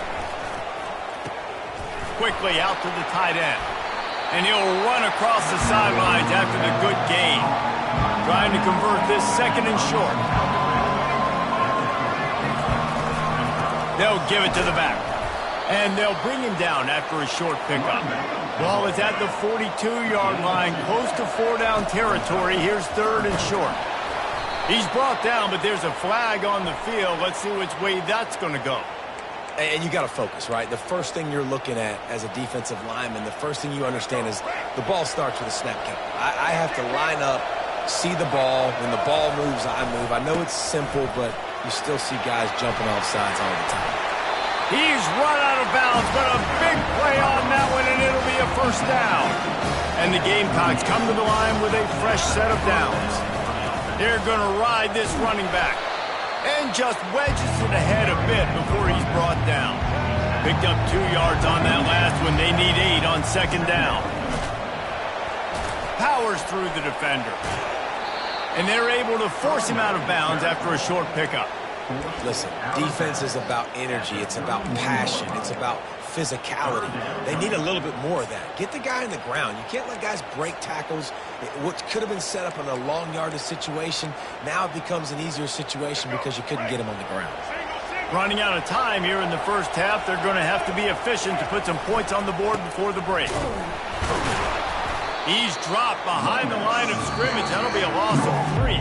Quickly out to the tight end. And he'll run across the sidelines after the good gain. Trying to convert this second and short. They'll give it to the back. And they'll bring him down after a short pickup. Ball is at the 42-yard line, close to 4-down territory. Here's third and short. He's brought down, but there's a flag on the field. Let's see which way that's going to go. And you got to focus, right? The first thing you're looking at as a defensive lineman, the first thing you understand is the ball starts with a snap count. I have to line up, see the ball. When the ball moves, I move. I know it's simple, but you still see guys jumping off sides all the time. He's run out of bounds, but a big play on that one, and it'll be a first down. And the Gamecocks come to the line with a fresh set of downs. They're going to ride this running back. And just wedges it ahead a bit before he's brought down. Picked up 2 yards on that last one. They need 8 on second down. Powers through the defender. And they're able to force him out of bounds after a short pickup. Listen, defense is about energy. It's about passion. It's about physicality. They need a little bit more of that. Get the guy on the ground. You can't let guys break tackles. What could have been set up in a long yardage situation, now it becomes an easier situation because you couldn't get him on the ground. Running out of time here in the first half. They're going to have to be efficient to put some points on the board before the break. He's dropped behind the line of scrimmage. That'll be a loss of 3.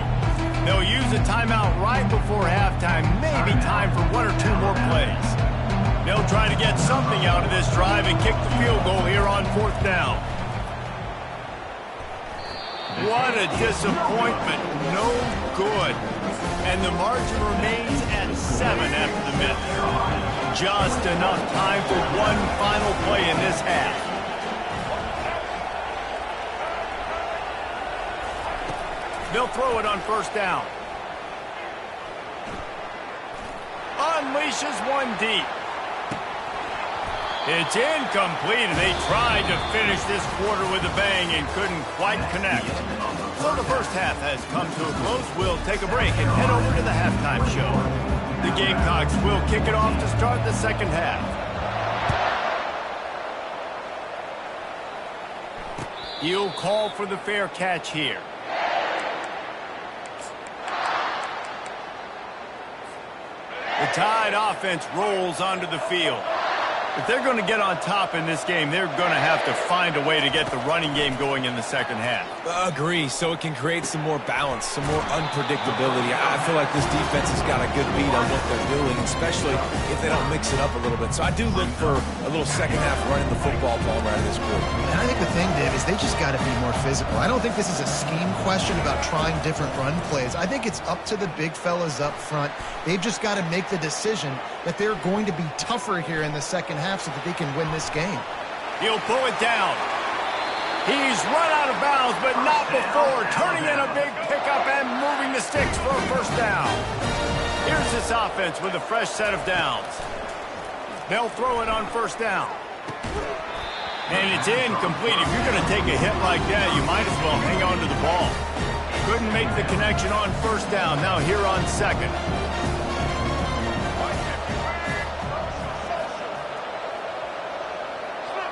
They'll use a timeout right before halftime. Maybe time for 1 or 2 more plays. They'll try to get something out of this drive and kick the field goal here on 4th down. What a disappointment. No good. And the margin remains at 7 after the minute. Just enough time for one final play in this half. They'll throw it on first down. Unleashes one deep. It's incomplete, and they tried to finish this quarter with a bang and couldn't quite connect. So the first half has come to a close. We'll take a break and head over to the halftime show. The Gamecocks will kick it off to start the second half. He'll call for the fair catch here. The Tide offense rolls onto the field. If they're going to get on top in this game, they're going to have to find a way to get the running game going in the second half. Agree, so it can create some more balance, some more unpredictability. I feel like this defense has got a good beat on what they're doing, especially if they don't mix it up a little bit. So I do look for a little second half running the football ball right in this quarter. And I think the thing, Dave, is they just got to be more physical. I don't think this is a scheme question about trying different run plays. I think it's up to the big fellas up front. They've just got to make the decision that they're going to be tougher here in the second half so that they can win this game. He'll pull it down. He's run out of bounds, but not before turning in a big pickup and moving the sticks for a first down. Here's this offense with a fresh set of downs. They'll throw it on first down. And it's incomplete. If you're going to take a hit like that, you might as well hang on to the ball. Couldn't make the connection on first down. Now here on second.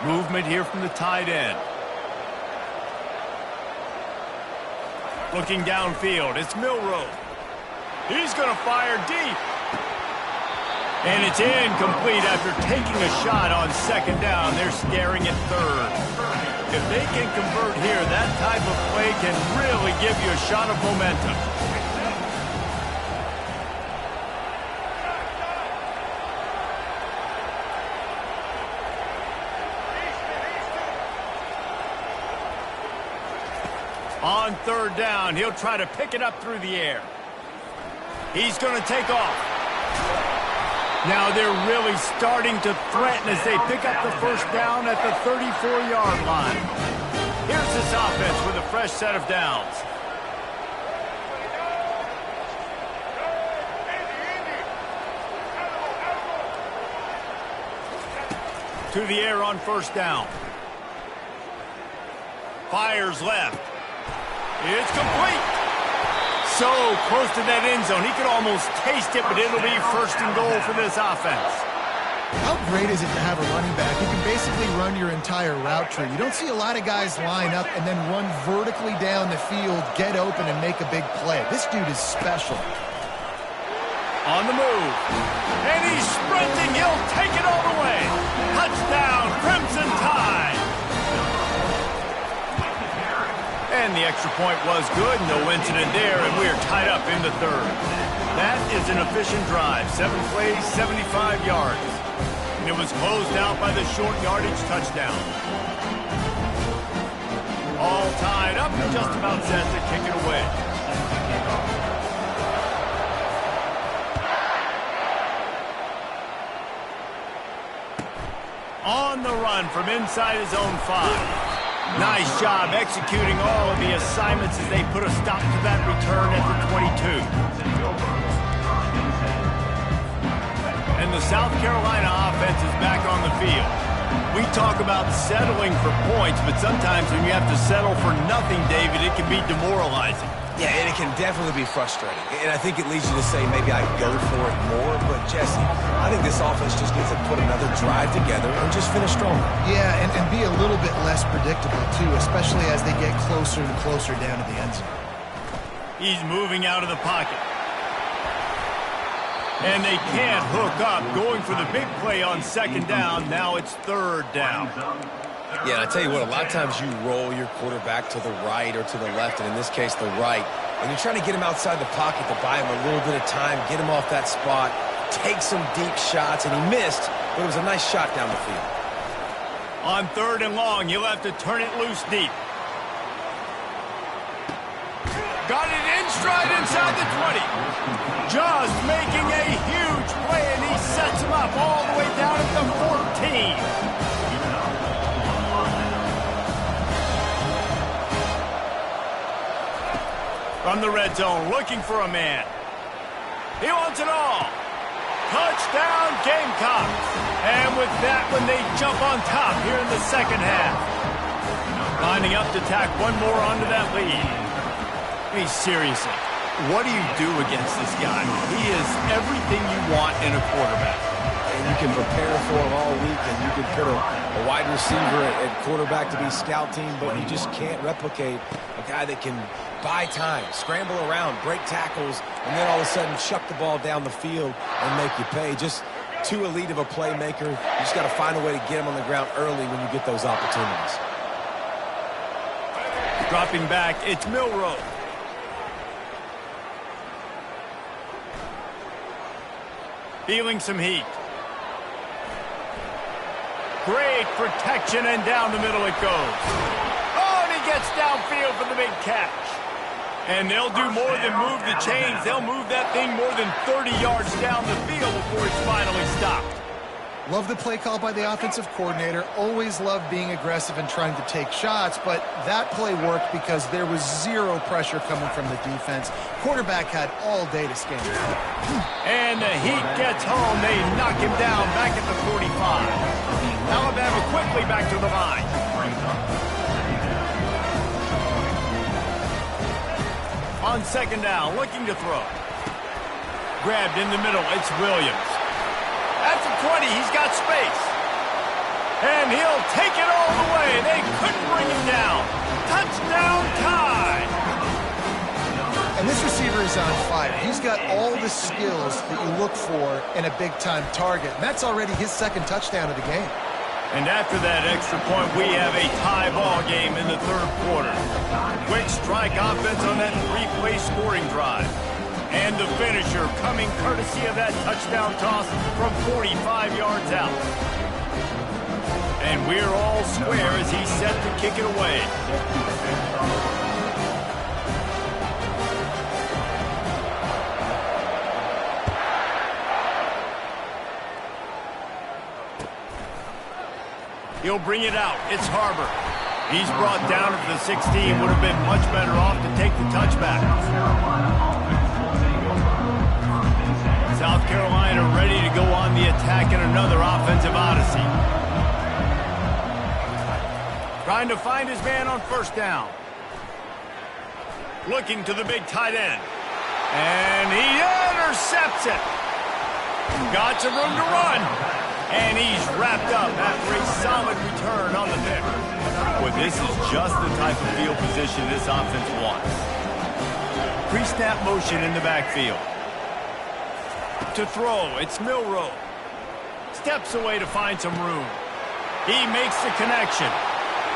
Movement here from the tight end. Looking downfield, it's Milroe. He's going to fire deep. And it's incomplete after taking a shot on second down. They're staring at third. If they can convert here, that type of play can really give you a shot of momentum. On third down, he'll try to pick it up through the air. He's going to take off. Now they're really starting to threaten as they pick up the first down at the 34-yard line. Here's this offense with a fresh set of downs. To the air on first down. Fires left. It's complete. So close to that end zone. He could almost taste it, but it'll be first and goal for this offense. How great is it to have a running back? You can basically run your entire route tree. You don't see a lot of guys line up and then run vertically down the field, get open, and make a big play. This dude is special. On the move. And he's sprinting. He'll take it all the way. Touchdown, Crimson Tide. And the extra point was good. No incident there, and we are tied up in the third. That is an efficient drive. 7 plays, 75 yards. And it was closed out by the short yardage touchdown. All tied up and just about set to kick it away. On the run from inside his own 5. Nice job executing all of the assignments as they put a stop to that return at the 22. And the South Carolina offense is back on the field. We talk about settling for points, but sometimes when you have to settle for nothing, David, it can be demoralizing. Yeah, and it can definitely be frustrating. And I think it leads you to say maybe I go for it more. But, Jesse, I think this offense just needs to put another drive together and just finish strong. Yeah, and be a little bit less predictable, too, especially as they get closer and closer down to the end zone. He's moving out of the pocket. And they can't hook up, going for the big play on second down. Now it's third down. Yeah, and I tell you what, a lot of times you roll your quarterback to the right or to the left, and in this case, the right. And you're trying to get him outside the pocket to buy him a little bit of time, get him off that spot, take some deep shots, and he missed, but it was a nice shot down the field. On third and long, you'll have to turn it loose deep. Got it in stride inside the 20. Just making a huge play, and he sets him up all the way down at the 14. From the red zone, looking for a man. He wants it all. Touchdown, Gamecocks. And with that one, they jump on top here in the second half. Lining up to tack one more onto that lead. I mean, seriously, what do you do against this guy? He is everything you want in a quarterback. And you can prepare for him all week, and you can put a wide receiver at quarterback to be scout team, but you just can't replicate a guy that can buy time, scramble around, break tackles, and then all of a sudden chuck the ball down the field and make you pay. Just Too elite of a playmaker. You just got to find a way to get him on the ground early when you get those opportunities. Dropping back, it's Milroe. Feeling some heat. Great protection, and down the middle it goes. Oh, and he gets downfield for the big catch. And they'll do more than move the chains. They'll move that thing more than 30 yards down the field before it's finally stopped. Love the play call by the offensive coordinator. Always love being aggressive and trying to take shots, but that play worked because there was zero pressure coming from the defense. Quarterback had all day to scan. And the heat gets home. They knock him down back at the 45. Alabama quickly back to the line. On second down, looking to throw. Grabbed in the middle, it's Williams. At the 20, he's got space. And he'll take it all the way. They couldn't bring him down. Touchdown tie. And this receiver is on fire. He's got all the skills that you look for in a big-time target. And that's already his second touchdown of the game. And after that extra point, we have a tie ball game in the third quarter. Quick strike offense on that three-play scoring drive. And the finisher coming courtesy of that touchdown toss from 45 yards out. And we're all square as he's set to kick it away. He'll bring it out. It's Harbor. He's brought down at the 16. Would have been much better off to take the touchback. South Carolina ready to go on the attack in another offensive odyssey. Trying to find his man on first down. Looking to the big tight end. And he intercepts it. Got some room to run. And he's wrapped up after a solid return on the pick. Well, this is just the type of field position this offense wants. Pre-snap motion in the backfield. To throw, it's Milroe. Steps away to find some room. He makes the connection.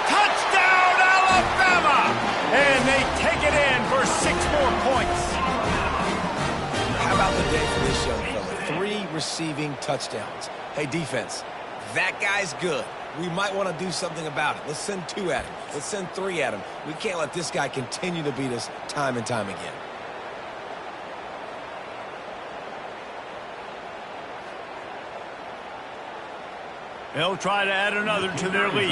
Touchdown, Alabama! And they take it in for 6 more points. How about the day for this young fella? 3 receiving touchdowns. Hey, defense, that guy's good. We might want to do something about it. Let's send 2 at him. Let's send 3 at him. We can't let this guy continue to beat us time and time again. They'll try to add another to their lead.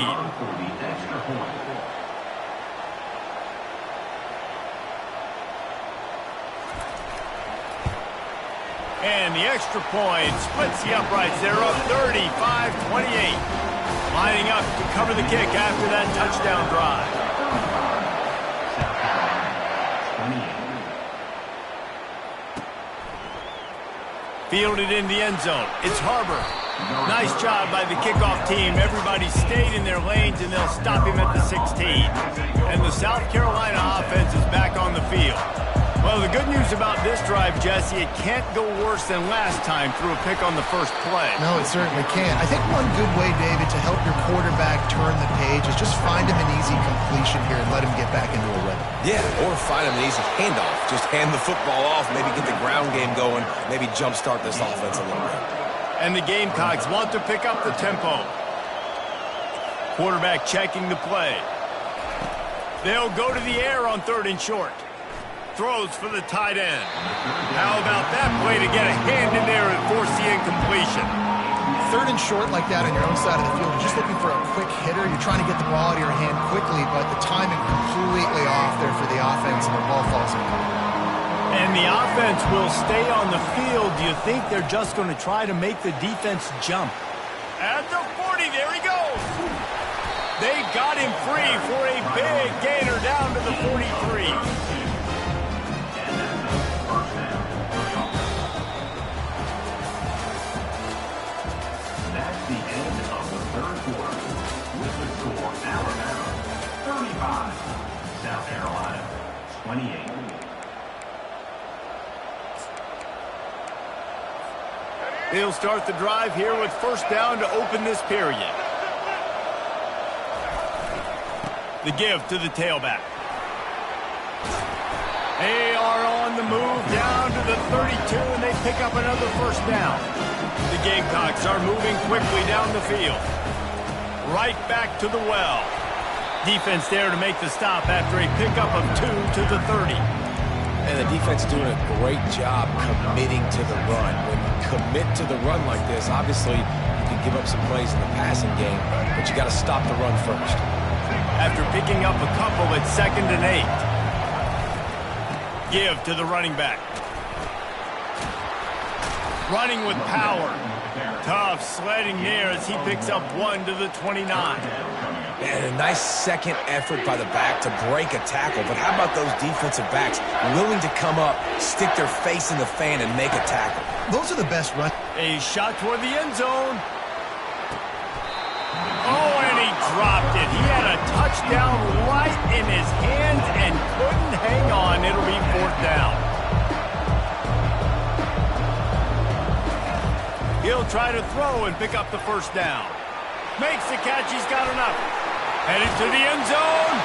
And the extra point splits the uprights. They're up 35-28. Lining up to cover the kick after that touchdown drive. Fielded in the end zone. It's Harbor. Nice job by the kickoff team. Everybody stayed in their lanes, and they'll stop him at the 16. And the South Carolina offense is back on the field. Well, the good news about this drive, Jesse, it can't go worse than last time through a pick on the first play. No, it certainly can't. I think one good way, David, to help your quarterback turn the page is just find him an easy completion here and let him get back into a rhythm. Yeah, or find him an easy handoff. Just hand the football off, maybe get the ground game going, maybe jumpstart this offense a little bit. And the Gamecocks want to pick up the tempo. Quarterback checking the play. They'll go to the air on 3rd and short. Throws for the tight end. How about that play to get a hand in there and force the incompletion? 3rd and short like that on your own side of the field, you're just looking for a quick hitter. You're trying to get the ball out of your hand quickly, but the timing completely off there for the offense, and the ball falls incomplete. And the offense will stay on the field. Do you think they're just going to try to make the defense jump? At the 40, there he goes. They got him free for a big gainer down to the 43. That's the end of the third quarter. With the score, Alabama 35, South Carolina 28. They'll start the drive here with first down to open this period. The give to the tailback. They are on the move down to the 32, and they pick up another first down. The Gamecocks are moving quickly down the field. Right back to the well. Defense there to make the stop after a pickup of 2 to the 30. And the defense doing a great job committing to the run. When you commit to the run like this, obviously you can give up some plays in the passing game, but you got to stop the run first. After picking up a couple at 2nd and 8. Give to the running back. Running with power. Tough sledding there as he picks up 1 to the 29. And a nice second effort by the back to break a tackle. But how about those defensive backs willing to come up, stick their face in the fan, and make a tackle? Those are the best runs. A shot toward the end zone. Oh, and he dropped it. He had a touchdown right in his hands and couldn't hang on. It'll be 4th down. He'll try to throw and pick up the first down. Makes the catch. He's got enough. Headed to the end zone.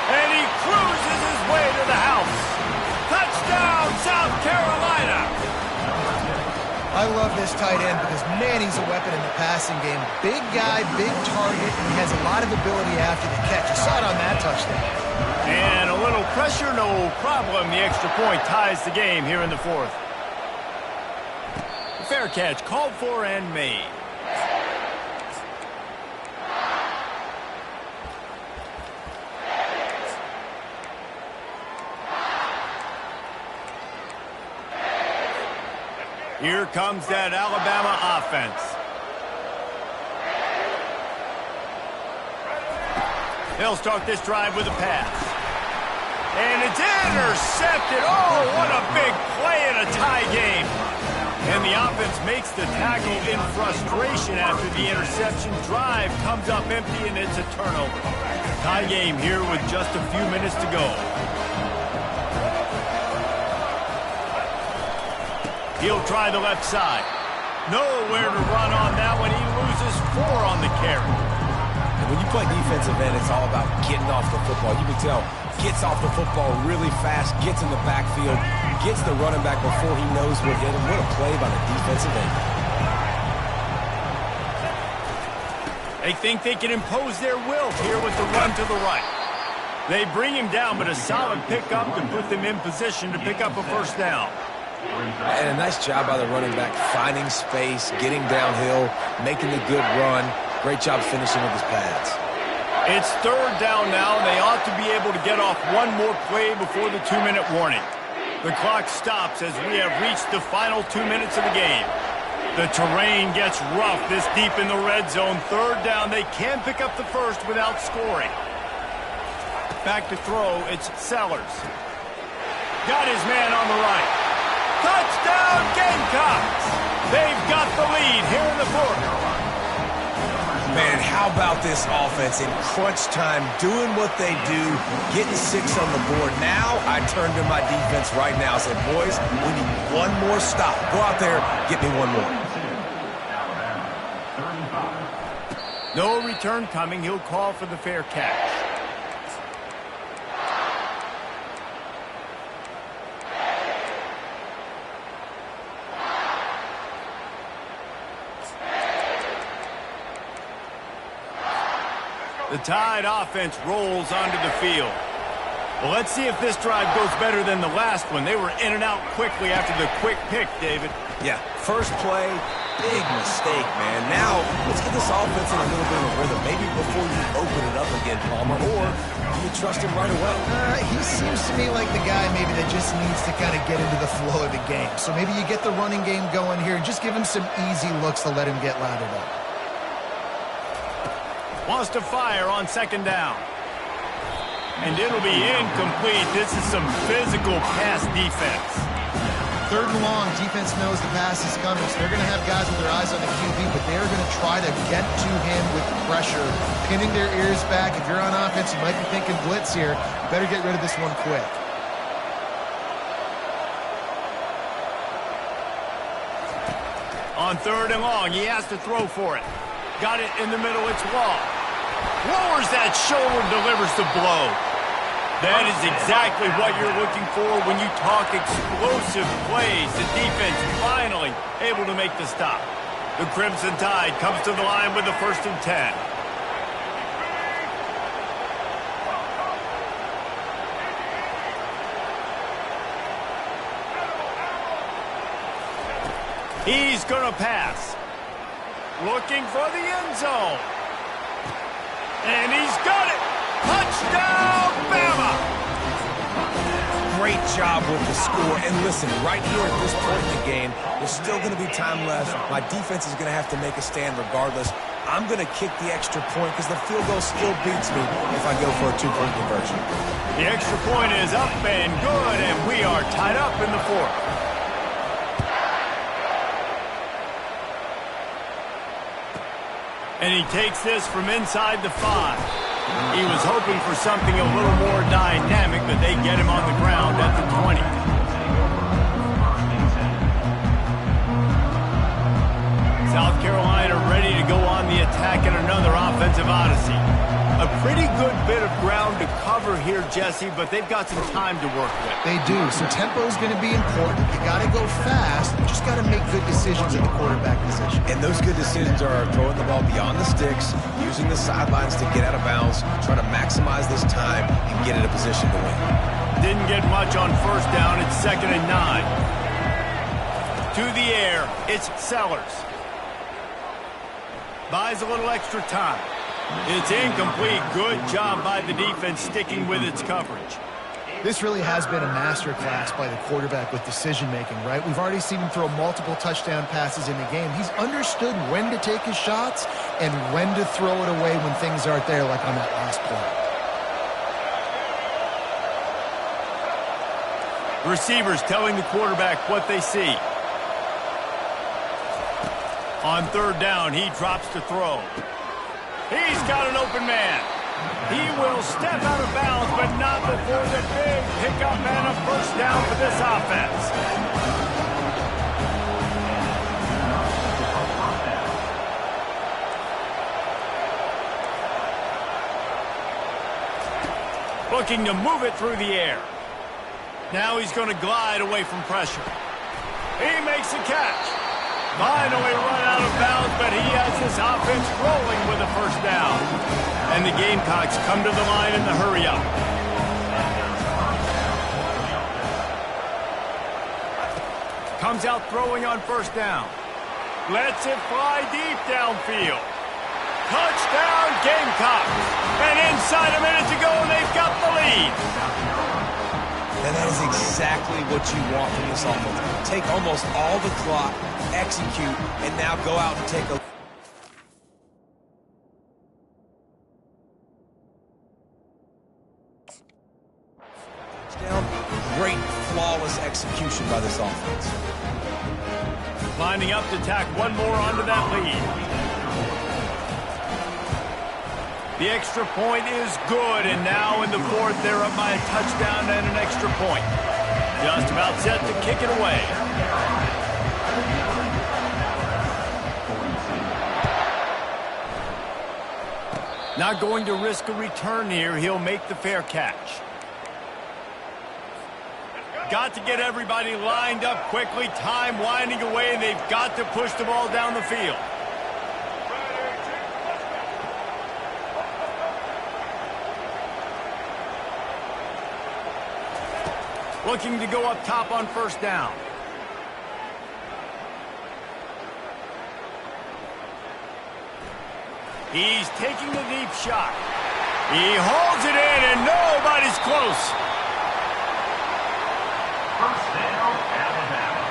And he cruises his way to the house. Touchdown, South Carolina. I love this tight end because, man, he's a weapon in the passing game. Big guy, big target, and he has a lot of ability after the catch. You saw it on that touchdown. And a little pressure, no problem. The extra point ties the game here in the 4th. Fair catch called for and made. Here comes that Alabama offense. They'll start this drive with a pass. And it's intercepted. Oh, what a big play in a tie game. And the offense makes the tackle in frustration after the interception. Drive comes up empty, and it's a turnover. Tie game here with just a few minutes to go. He'll try the left side. Nowhere to run on that one. He loses 4 on the carry. And when you play defensive end, it's all about getting off the football. You can tell, gets off the football really fast, gets in the backfield, gets the running back before he knows what hit him. What a play by the defensive end. They think they can impose their will here with the run to the right. They bring him down, but a solid pickup to put them in position to pick up a first down. And a nice job by the running back, finding space, getting downhill, making a good run. Great job finishing with his pads. It's 3rd down now, and they ought to be able to get off one more play before the 2-minute warning. The clock stops as we have reached the final 2 minutes of the game. The terrain gets rough this deep in the red zone. 3rd down, they can pick up the first without scoring. Back to throw, it's Sellers. Got his man on the right. Touchdown, Gamecocks! They've got the lead here in the 4th. Man, how about this offense in crunch time, doing what they do, getting 6 on the board. Now I turn to my defense right now and say, boys, we need one more stop. Go out there, get me one more. No return coming. He'll call for the fair catch. The Tide offense rolls onto the field. Well, let's see if this drive goes better than the last one. They were in and out quickly after the quick pick, David. Yeah, first play, big mistake, man. Now, let's get this offense in a little bit of a rhythm. Maybe before you open it up again, Palmer, or do you trust him right away? He seems to me like the guy maybe that just needs to kind of get into the flow of the game. So maybe you get the running game going here and just give him some easy looks to let him get lathered up. Wants to fire on 2nd down. And it'll be incomplete. This is some physical pass defense. 3rd and long, defense knows the pass is coming, so they're going to have guys with their eyes on the QB, but they're going to try to get to him with pressure, pinning their ears back. If you're on offense, you might be thinking blitz here. Better get rid of this one quick. On 3rd and long, he has to throw for it. Got it in the middle, it's Watt. Lowers that shoulder, delivers the blow. That is exactly what you're looking for when you talk explosive plays. The defense finally able to make the stop. The Crimson Tide comes to the line with the 1st and 10. He's going to pass. Looking for the end zone. And he's got it. Touchdown, Bama! Great job with the score. And listen, right here at this point in the game, there's still going to be time left. My defense is going to have to make a stand regardless. I'm going to kick the extra point because the field goal still beats me if I go for a 2-point conversion. The extra point is up and good, and we are tied up in the 4th. And he takes this from inside the 5. He was hoping for something a little more dynamic, but they get him on the ground at the 20. South Carolina ready to go on the attack in another offensive odyssey. A pretty good bit of ground to cover here, Jesse, but they've got some time to work with. They do. So tempo is going to be important. You got to go fast. You just got to make good decisions at the quarterback position. And those good decisions are throwing the ball beyond the sticks, using the sidelines to get out of bounds, trying to maximize this time and get in a position to win. Didn't get much on 1st down. It's 2nd and 9. To the air, it's Sellers. Buys a little extra time. It's incomplete. Good job by the defense sticking with its coverage. This really has been a masterclass by the quarterback with decision-making, right? We've already seen him throw multiple touchdown passes in the game. He's understood when to take his shots and when to throw it away when things aren't there, like on that last play. Receivers telling the quarterback what they see. On 3rd down, he drops to throw. He's got an open man. He will step out of bounds, but not before the big pickup and a 1st down for this offense. Looking to move it through the air. Now he's going to glide away from pressure. He makes a catch. Finally run out of bounds, but he has this offense rolling with a 1st down. And the Gamecocks come to the line in the hurry-up. Comes out throwing on 1st down. Lets it fly deep downfield. Touchdown, Gamecocks. And inside a minute to go, they've got the lead. And that is exactly what you want from this offense. Take almost all the clock, execute, and now go out and take a... Down. Great, flawless execution by this offense. Lining up to tack one more onto that lead. The extra point is good, and now in the 4th, they're up by a touchdown and an extra point. Just about set to kick it away. Not going to risk a return here. He'll make the fair catch. Got to get everybody lined up quickly. Time winding away, and they've got to push the ball down the field. Looking to go up top on 1st down. He's taking the deep shot. He holds it in, and nobody's close. 1st down, Alabama.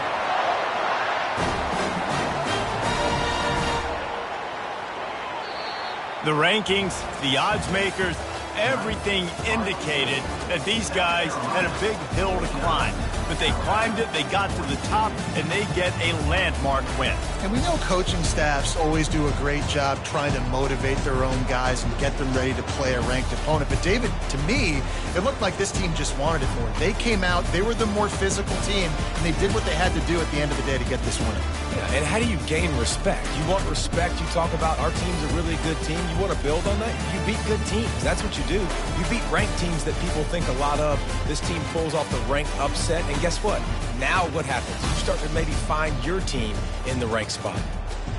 The rankings, the odds makers, everything indicated that these guys had a big hill to climb. But they climbed it, they got to the top, and they get a landmark win. And we know coaching staffs always do a great job trying to motivate their own guys and get them ready to play a ranked opponent. But David, to me, it looked like this team just wanted it more. They came out, they were the more physical team, and they did what they had to do at the end of the day to get this win. Yeah, and how do you gain respect? You want respect. You talk about our team's a really good team. You want to build on that? You beat good teams. That's what you do. You beat ranked teams that people think a lot of. This team pulls off the ranked upset, and guess what? Now what happens? You start to maybe find your team in the ranked spot.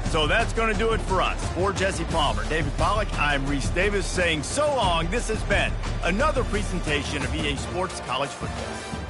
So that's going to do it for us. For Jesse Palmer, David Pollack, I'm Reese Davis saying so long. This has been another presentation of EA Sports College Football.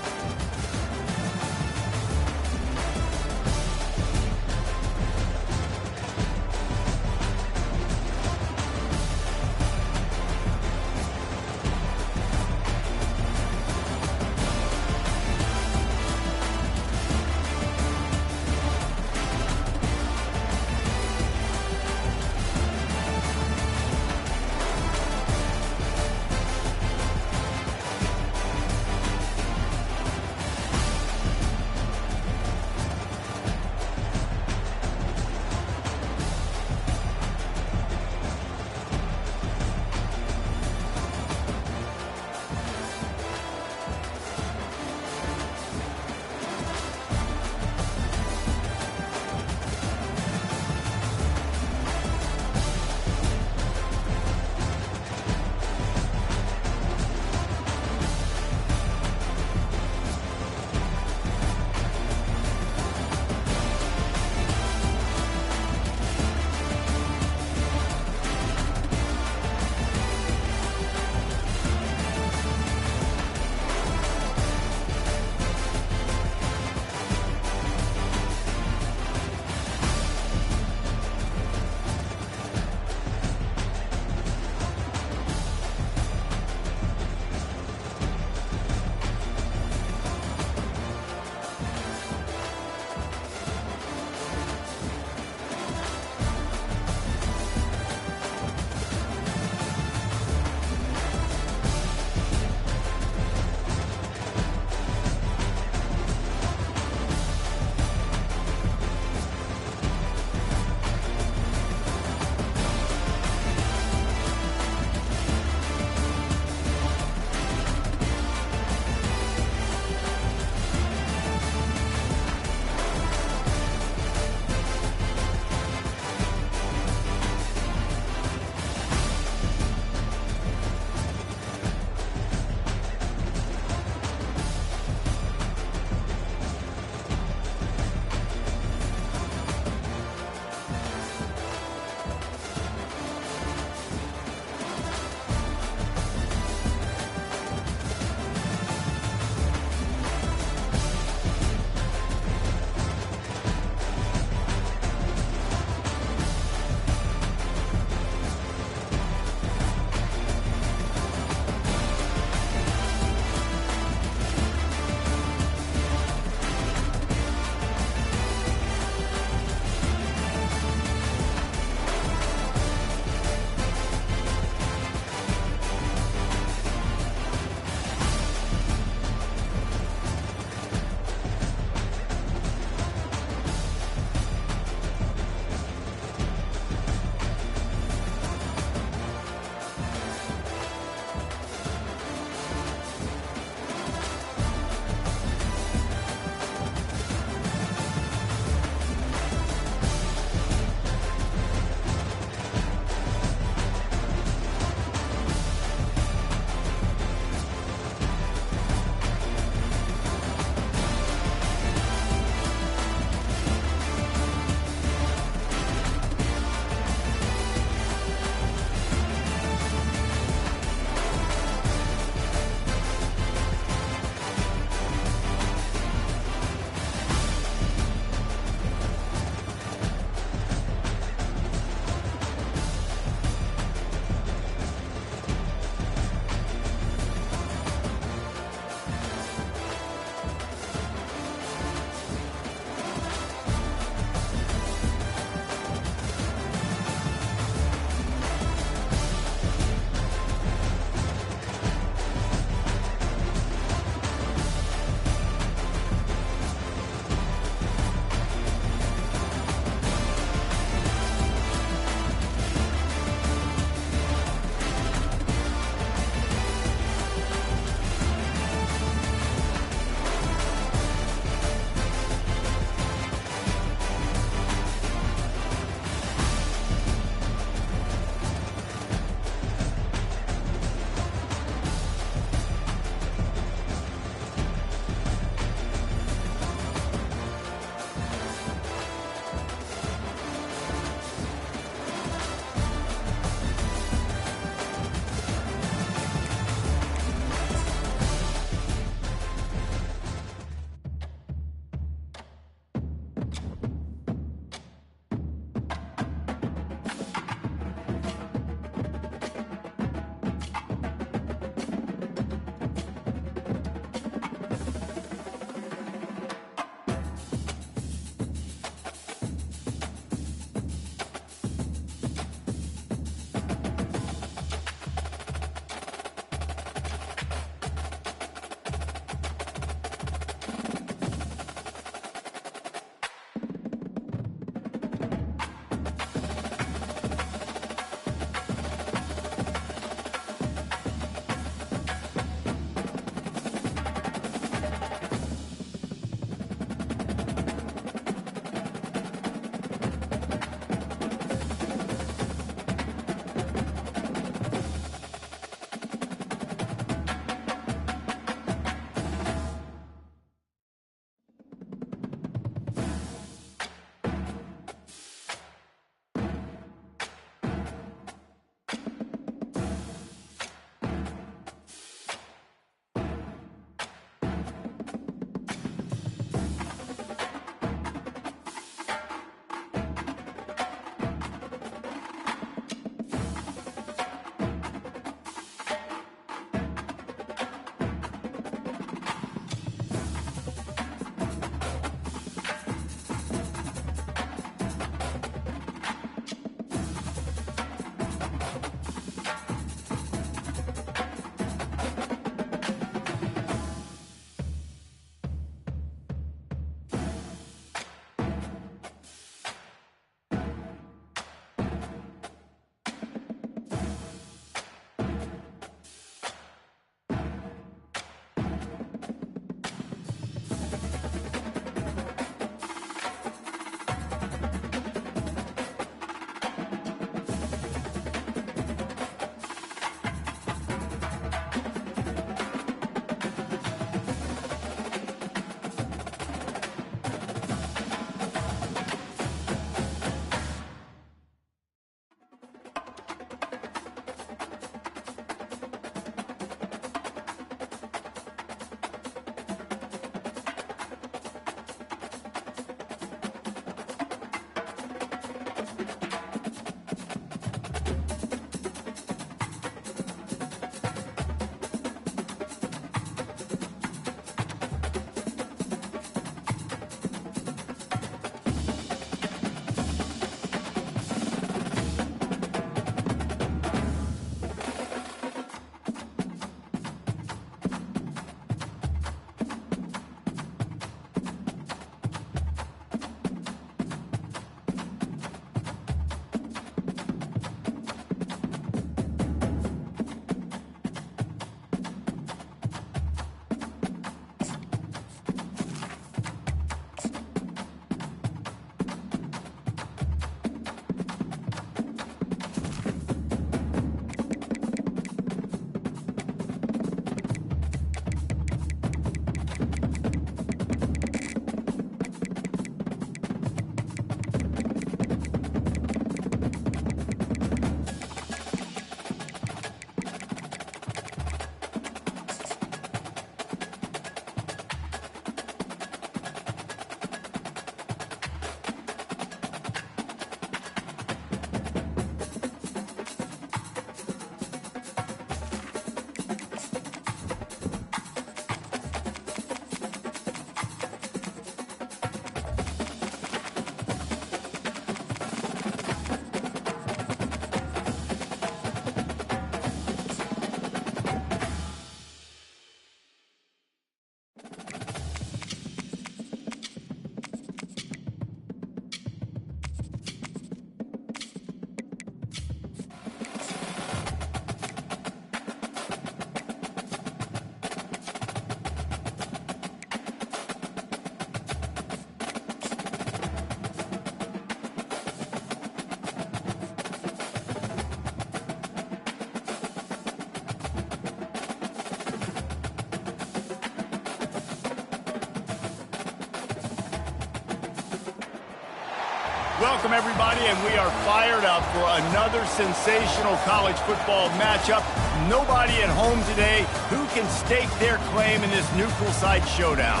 Welcome, everybody, and we are fired up for another sensational college football matchup. Nobody at home today who can stake their claim in this neutral site showdown.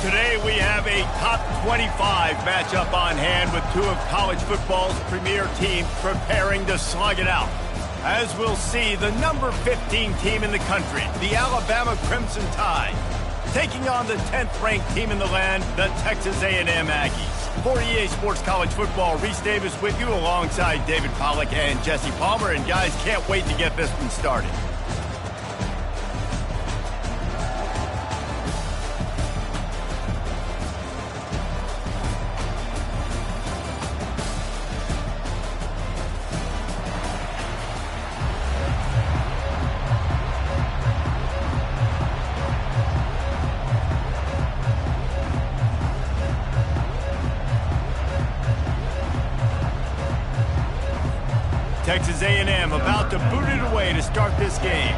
Today, we have a top 25 matchup on hand with two of college football's premier teams preparing to slug it out. As we'll see, the number 15 team in the country, the Alabama Crimson Tide, taking on the 10th-ranked team in the land, the Texas A&M Aggies. For EA Sports College Football, Reese Davis with you alongside David Pollack and Jesse Palmer. And guys, can't wait to get this one started. Texas A&M about to boot it away to start this game.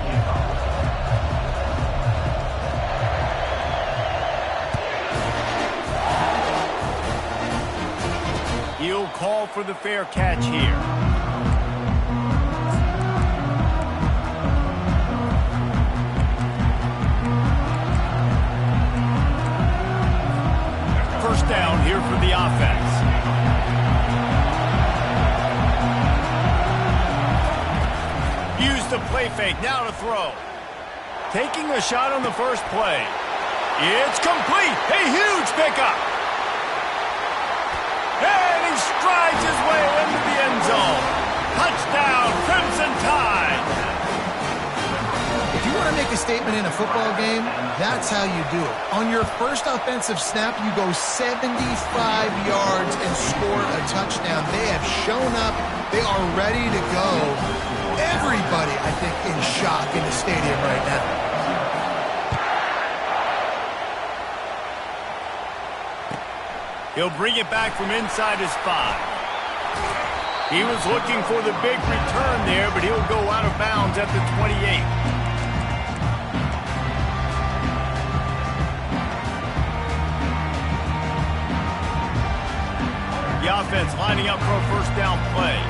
He'll call for the fair catch here. First down here for the offense. Use the play fake, now to throw. Taking a shot on the first play. It's complete, a huge pickup. And he strides his way into the end zone. Touchdown, Crimson Tide. If you want to make a statement in a football game, that's how you do it. On your first offensive snap, you go 75 yards and score a touchdown. They have shown up. They are ready to go. Everybody, I think, in shock in the stadium right now. He'll bring it back from inside his 5. He was looking for the big return there, but he'll go out of bounds at the 28. The offense lining up for a first down play.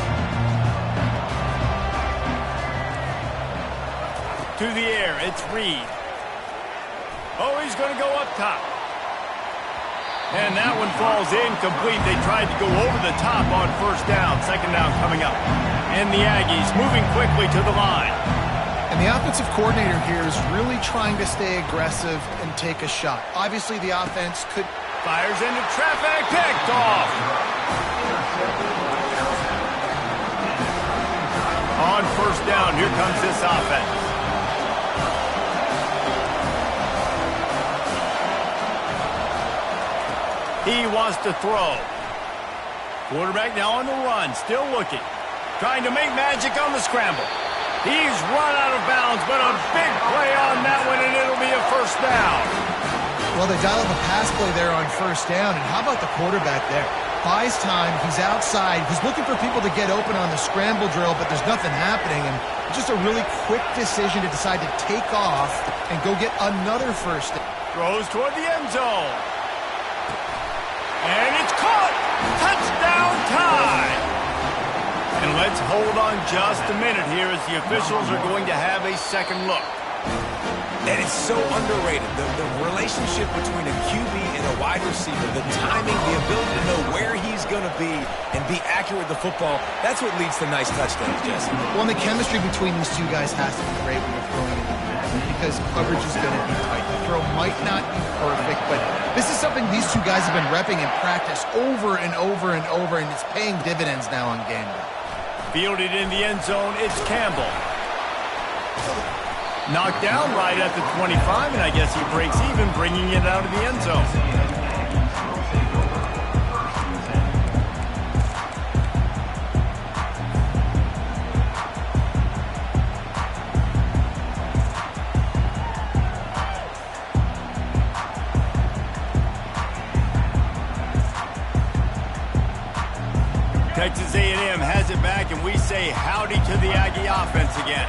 To the air, it's Reed. Oh, he's going to go up top. And that one falls incomplete. They tried to go over the top on first down. Second down coming up. And the Aggies moving quickly to the line. And the offensive coordinator here is really trying to stay aggressive and take a shot. Obviously, the offense could... Fires into traffic, picked off. On first down, here comes this offense. He wants to throw. Quarterback now on the run, still looking. Trying to make magic on the scramble. He's run out of bounds, but a big play on that one, and it'll be a first down. Well, they dial up a pass play there on first down, and how about the quarterback there? Buys time, he's outside, he's looking for people to get open on the scramble drill, but there's nothing happening, and just a really quick decision to decide to take off and go get another first down. Throws toward the end zone. And it's caught! Touchdown Tide! And let's hold on just a minute here as the officials are going to have a second look. And it's so underrated, the relationship between a QB and a wide receiver, the timing, the ability to know where he's going to be and be accurate with the football, that's what leads to nice touchdowns, Jesse. Well, and the chemistry between these two guys has to be great when you're throwing it because coverage is going to be tight. The throw might not be perfect, but this is something these two guys have been repping in practice over and over and over, and it's paying dividends now on game day. Fielded in the end zone, it's Campbell. Knocked down right at the 25, and I guess he breaks even, bringing it out of the end zone. Texas A&M has it back, and we say howdy to the Aggie offense again.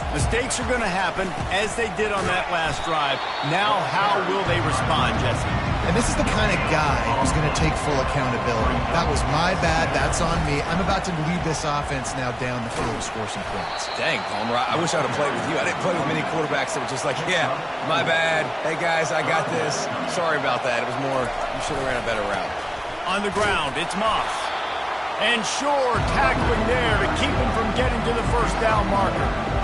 Mistakes are going to happen, as they did on that last drive. Now, how will they respond, Jesse? And this is the kind of guy who's going to take full accountability. That was my bad. That's on me. I'm about to lead this offense now down the field to score some points. Dang, Palmer, I wish I'd have played with you. I didn't play with many quarterbacks that were just like, yeah, my bad. Hey, guys, I got this. Sorry about that. It was more, you should have ran a better route. On the ground, it's Moss. And Shore tackling there to keep him from getting to the first down marker.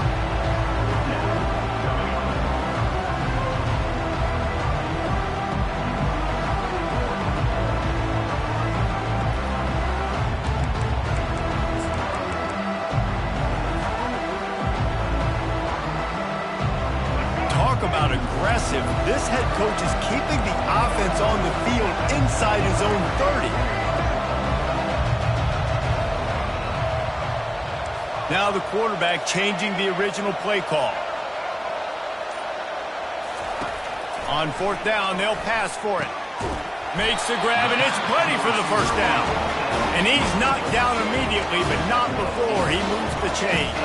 About aggressive. This head coach is keeping the offense on the field inside his own 30. Now the quarterback changing the original play call. On fourth down, they'll pass for it. Makes the grab, and it's plenty for the first down. And he's knocked down immediately, but not before he moves the chains.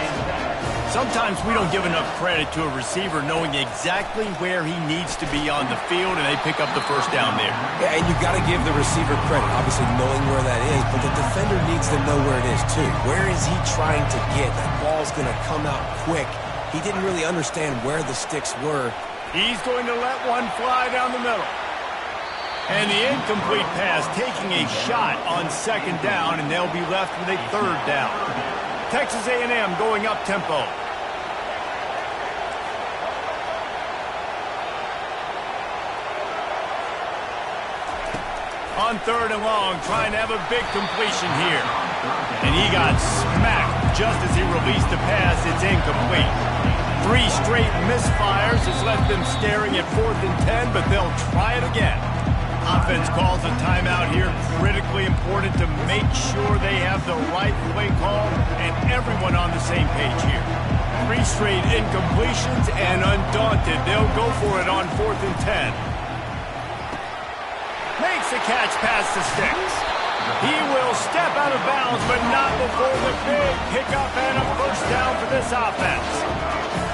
Sometimes we don't give enough credit to a receiver knowing exactly where he needs to be on the field, and they pick up the first down there. Yeah, and you got to give the receiver credit, obviously knowing where that is, but the defender needs to know where it is too. Where is he trying to get? That ball's going to come out quick. He didn't really understand where the sticks were. He's going to let one fly down the middle. And the incomplete pass taking a shot on second down, and they'll be left with a third down. Texas A&M going up tempo. On third and long, trying to have a big completion here. And he got smacked just as he released the pass. It's incomplete. 3 straight misfires has left them staring at 4th and 10, but they'll try it again. Offense calls a timeout here. Critically important to make sure they have the right play call and everyone on the same page here. 3 straight incompletions, and undaunted, they'll go for it on 4th and 10. Makes the catch past the sticks. He will step out of bounds, but not before the big pickup and a first down for this offense.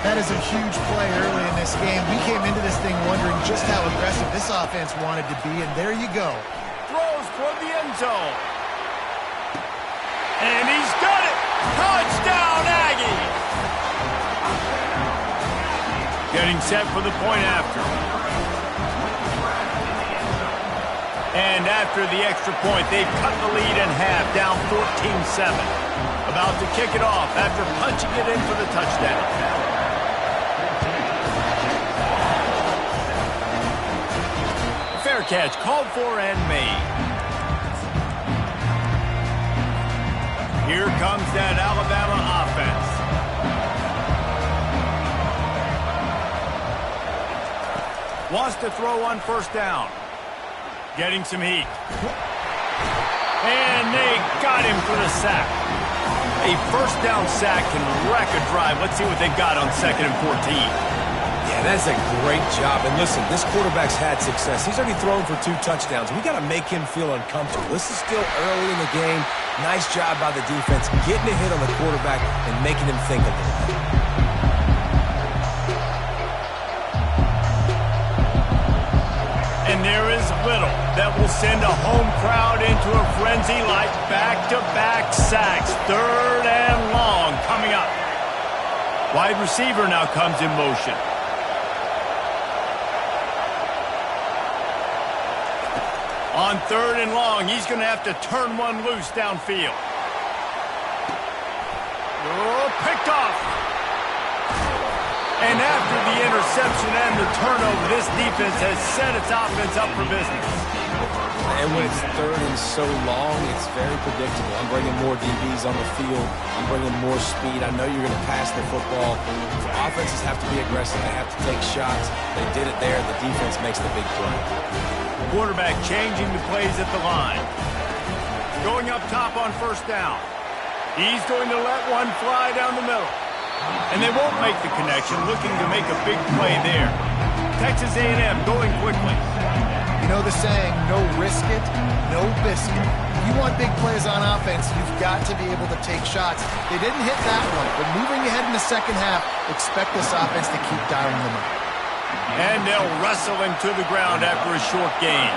That is a huge play early in this game. We came into this thing wondering just how aggressive this offense wanted to be, and there you go. Throws toward the end zone. And he's got it! Touchdown, Aggies! Getting set for the point after. And after the extra point, they've cut the lead in half, down 14-7. About to kick it off after punching it in for the touchdown. Fair catch called for and made. Here comes that Alabama offense. Wants to throw on first down. Getting some heat. And they got him for the sack. A first down sack can wreck a drive. Let's see what they've got on 2nd and 14. Yeah, that's a great job. And listen, this quarterback's had success. He's already thrown for 2 touchdowns. We got to make him feel uncomfortable. This is still early in the game. Nice job by the defense, getting a hit on the quarterback and making him think a little bit. And there is little that will send a home crowd into a frenzy like back-to-back sacks. 3rd and long coming up. Wide receiver now comes in motion. On 3rd and long, he's going to have to turn one loose downfield. Oh, picked off. And after the interception and the turnover, this defense has set its offense up for business. And when it's 3rd and so long, it's very predictable. I'm bringing more DBs on the field. I'm bringing more speed. I know you're going to pass the football. The offenses have to be aggressive. They have to take shots. They did it there. The defense makes the big play. Quarterback changing the plays at the line. Going up top on first down. He's going to let one fly down the middle. And they won't make the connection, looking to make a big play there. Texas A&M going quickly. You know the saying, no risk it, no biscuit. If you want big plays on offense, you've got to be able to take shots. They didn't hit that one, but moving ahead in the second half, expect this offense to keep dialing them up. And they'll wrestle him to the ground after a short gain.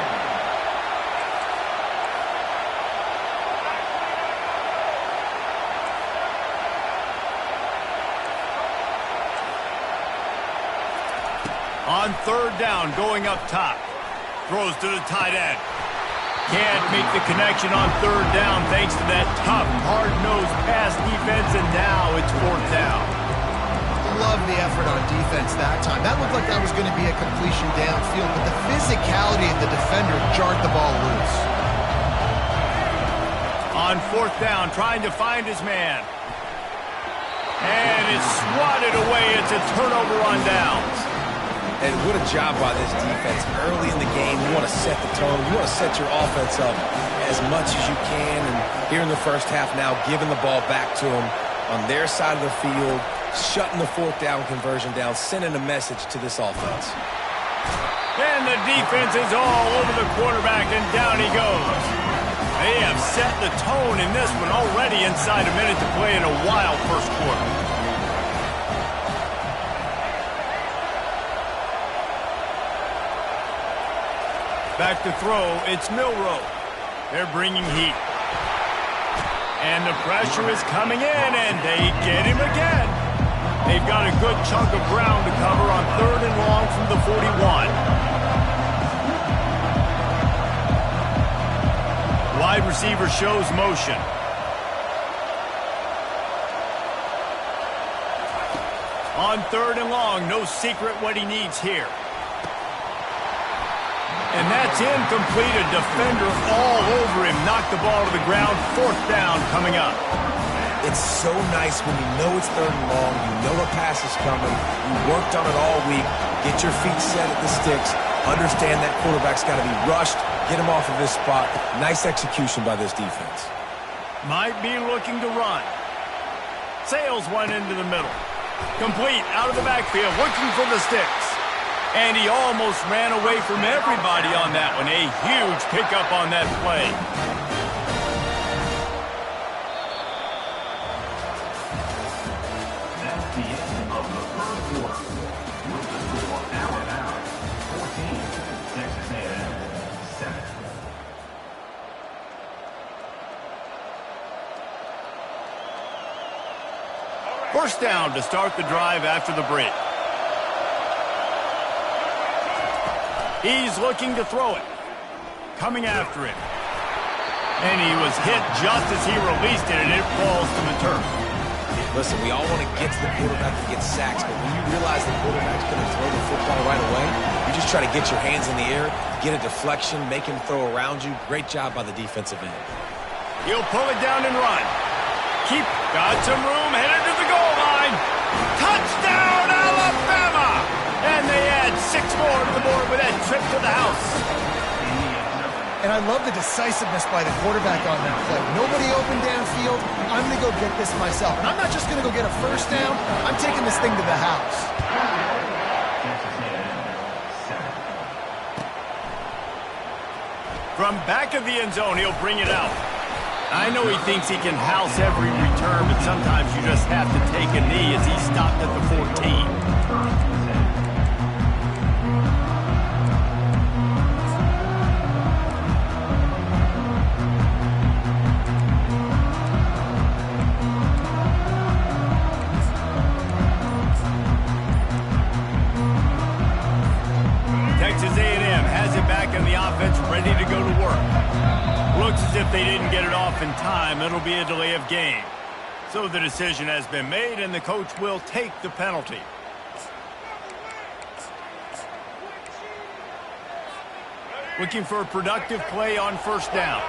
On third down, going up top. Throws to the tight end. Can't make the connection on third down thanks to that tough, hard-nosed pass defense, and now it's fourth down. Love the effort on defense that time. That looked like that was going to be a completion downfield, but the physicality of the defender jarred the ball loose. On fourth down, trying to find his man. And it's swatted away. It's a turnover on downs. And what a job by this defense. Early in the game, you want to set the tone. You want to set your offense up as much as you can. And here in the first half now, giving the ball back to them on their side of the field, shutting the fourth down conversion down, sending a message to this offense. And the defense is all over the quarterback, and down he goes. They have set the tone in this one already inside a minute to play in a wild first quarter. Back to throw, it's Milroe. They're bringing heat. And the pressure is coming in, and they get him again. They've got a good chunk of ground to cover on third and long from the 41. Wide receiver shows motion. On third and long, no secret what he needs here. And that's incomplete. A defender all over him. Knocked the ball to the ground. Fourth down coming up. It's so nice when you know it's third and long. You know a pass is coming. You worked on it all week. Get your feet set at the sticks. Understand that quarterback's got to be rushed. Get him off of this spot. Nice execution by this defense. Might be looking to run. Sails one into the middle. Complete out of the backfield. Looking for the sticks. And he almost ran away from everybody on that one. A huge pickup on that play. That's the end of the first quarter. With the score, Alabama 14, Texas A&M 7. First down to start the drive after the break. He's looking to throw it. Coming after him. And he was hit just as he released it, and it falls to the turf. Listen, we all want to get to the quarterback and get sacks, but when you realize the quarterback's going to throw the football right away, you just try to get your hands in the air, get a deflection, make him throw around you. Great job by the defensive end. He'll pull it down and run. Got some room, headed to the goal line. Touchdown, Alabama! And they add 6 more to the board with that trip to the house. And I love the decisiveness by the quarterback on that play. Nobody open downfield. I'm going to go get this myself. And I'm not just going to go get a first down. I'm taking this thing to the house. From back of the end zone, he'll bring it out. I know he thinks he can house every return, but sometimes you just have to take a knee as he stopped at the 14. Texas A&M has it back in the offense, ready to go to work. Looks as if they didn't get it off in time. It'll be a delay of game. So the decision has been made, and the coach will take the penalty. Looking for a productive play on first down.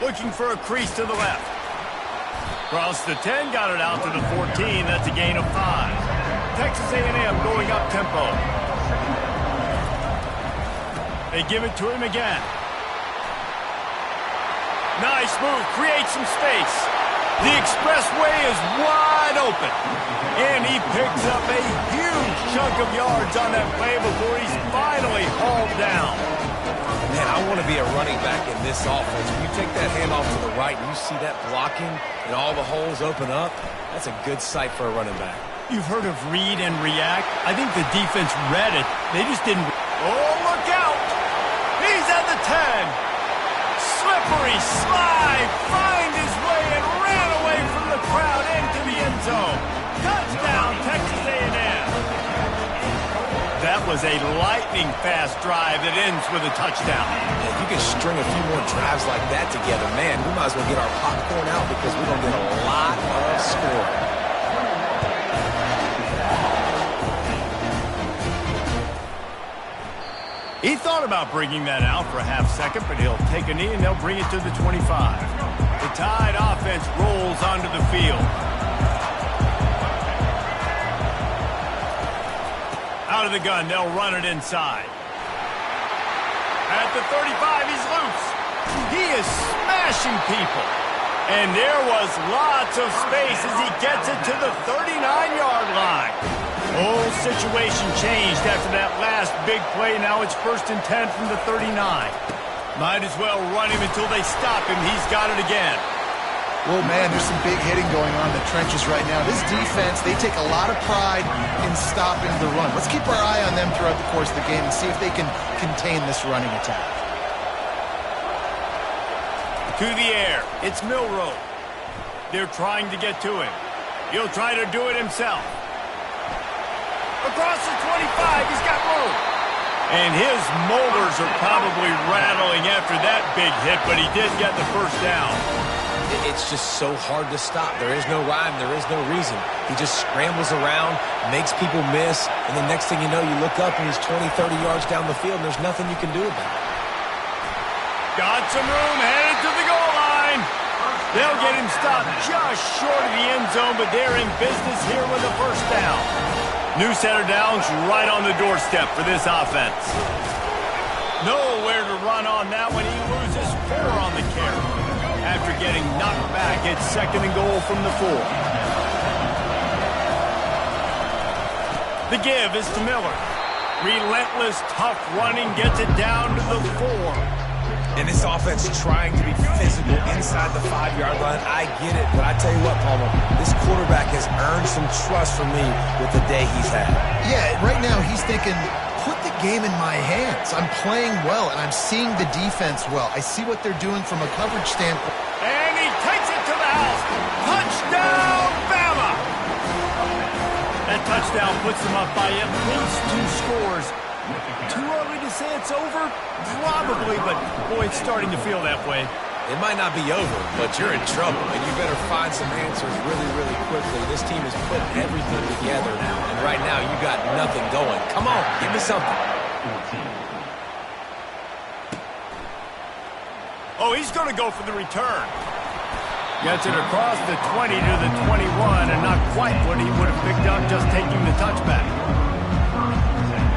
Looking for a crease to the left. Across the 10, got it out to the 14. That's a gain of 5. Texas A&M going up tempo. They give it to him again. Nice move, creates some space. The expressway is wide open. And he picks up a huge chunk of yards on that play before he's finally hauled down. Man, I want to be a running back in this offense. When you take that handoff to the right and you see that blocking and all the holes open up, that's a good sight for a running back. You've heard of read and react. I think the defense read it. They just didn't. Oh, look out! He's at the 10. Slippery slide. Find his way and ran away from the crowd into the end zone. Touchdown, Texas A&M. That was a lightning-fast drive that ends with a touchdown. If you can string a few more drives like that together, man, we might as well get our popcorn out because we're going to get a lot of scoring. He thought about bringing that out for a half second, but he'll take a knee and they'll bring it to the 25. The Tide offense rolls onto the field. Out of the gun, they'll run it inside. At the 35, he's loose. He is smashing people. And there was lots of space as he gets it to the 39-yard line. Whole situation changed after that last big play. Now it's 1st and 10 from the 39. Might as well run him until they stop him. He's got it again. Well, man, there's some big hitting going on in the trenches right now. This defense, they take a lot of pride in stopping the run. Let's keep our eye on them throughout the course of the game and see if they can contain this running attack. To the air. It's Milroe. They're trying to get to him. He'll try to do it himself. Across the 25, he's got room. And his molars are probably rattling after that big hit, but he did get the first down. It's just so hard to stop. There is no rhyme. There is no reason. He just scrambles around, makes people miss, and the next thing you know, you look up and he's 20, 30 yards down the field, and there's nothing you can do about it. Got some room, headed to the goal line. They'll get him stopped just short of the end zone, but they're in business here with a first down. New set of downs right on the doorstep for this offense. Nowhere to run on that one. He loses 4 on the carry. After getting knocked back, it's 2nd and goal from the 4. The give is to Miller. Relentless, tough running gets it down to the 4. And this offense trying to be physical inside the 5-yard line. I get it, but I tell you what, Palmer, this quarterback has earned some trust from me with the day he's had. Yeah, right now he's thinking, put the game in my hands. I'm playing well, and I'm seeing the defense well. I see what they're doing from a coverage standpoint. And he takes it to the house. Touchdown, Bama! That touchdown puts them up by at least 2 scores. Too early to say it's over? Probably, but boy, it's starting to feel that way. It might not be over, but you're in trouble, and you better find some answers really, really quickly. This team is putting everything together, and right now you got nothing going. Come on, give me something. Oh, he's going to go for the return. Gets it across the 20 to the 21, and not quite what he would have picked up just taking the touchback.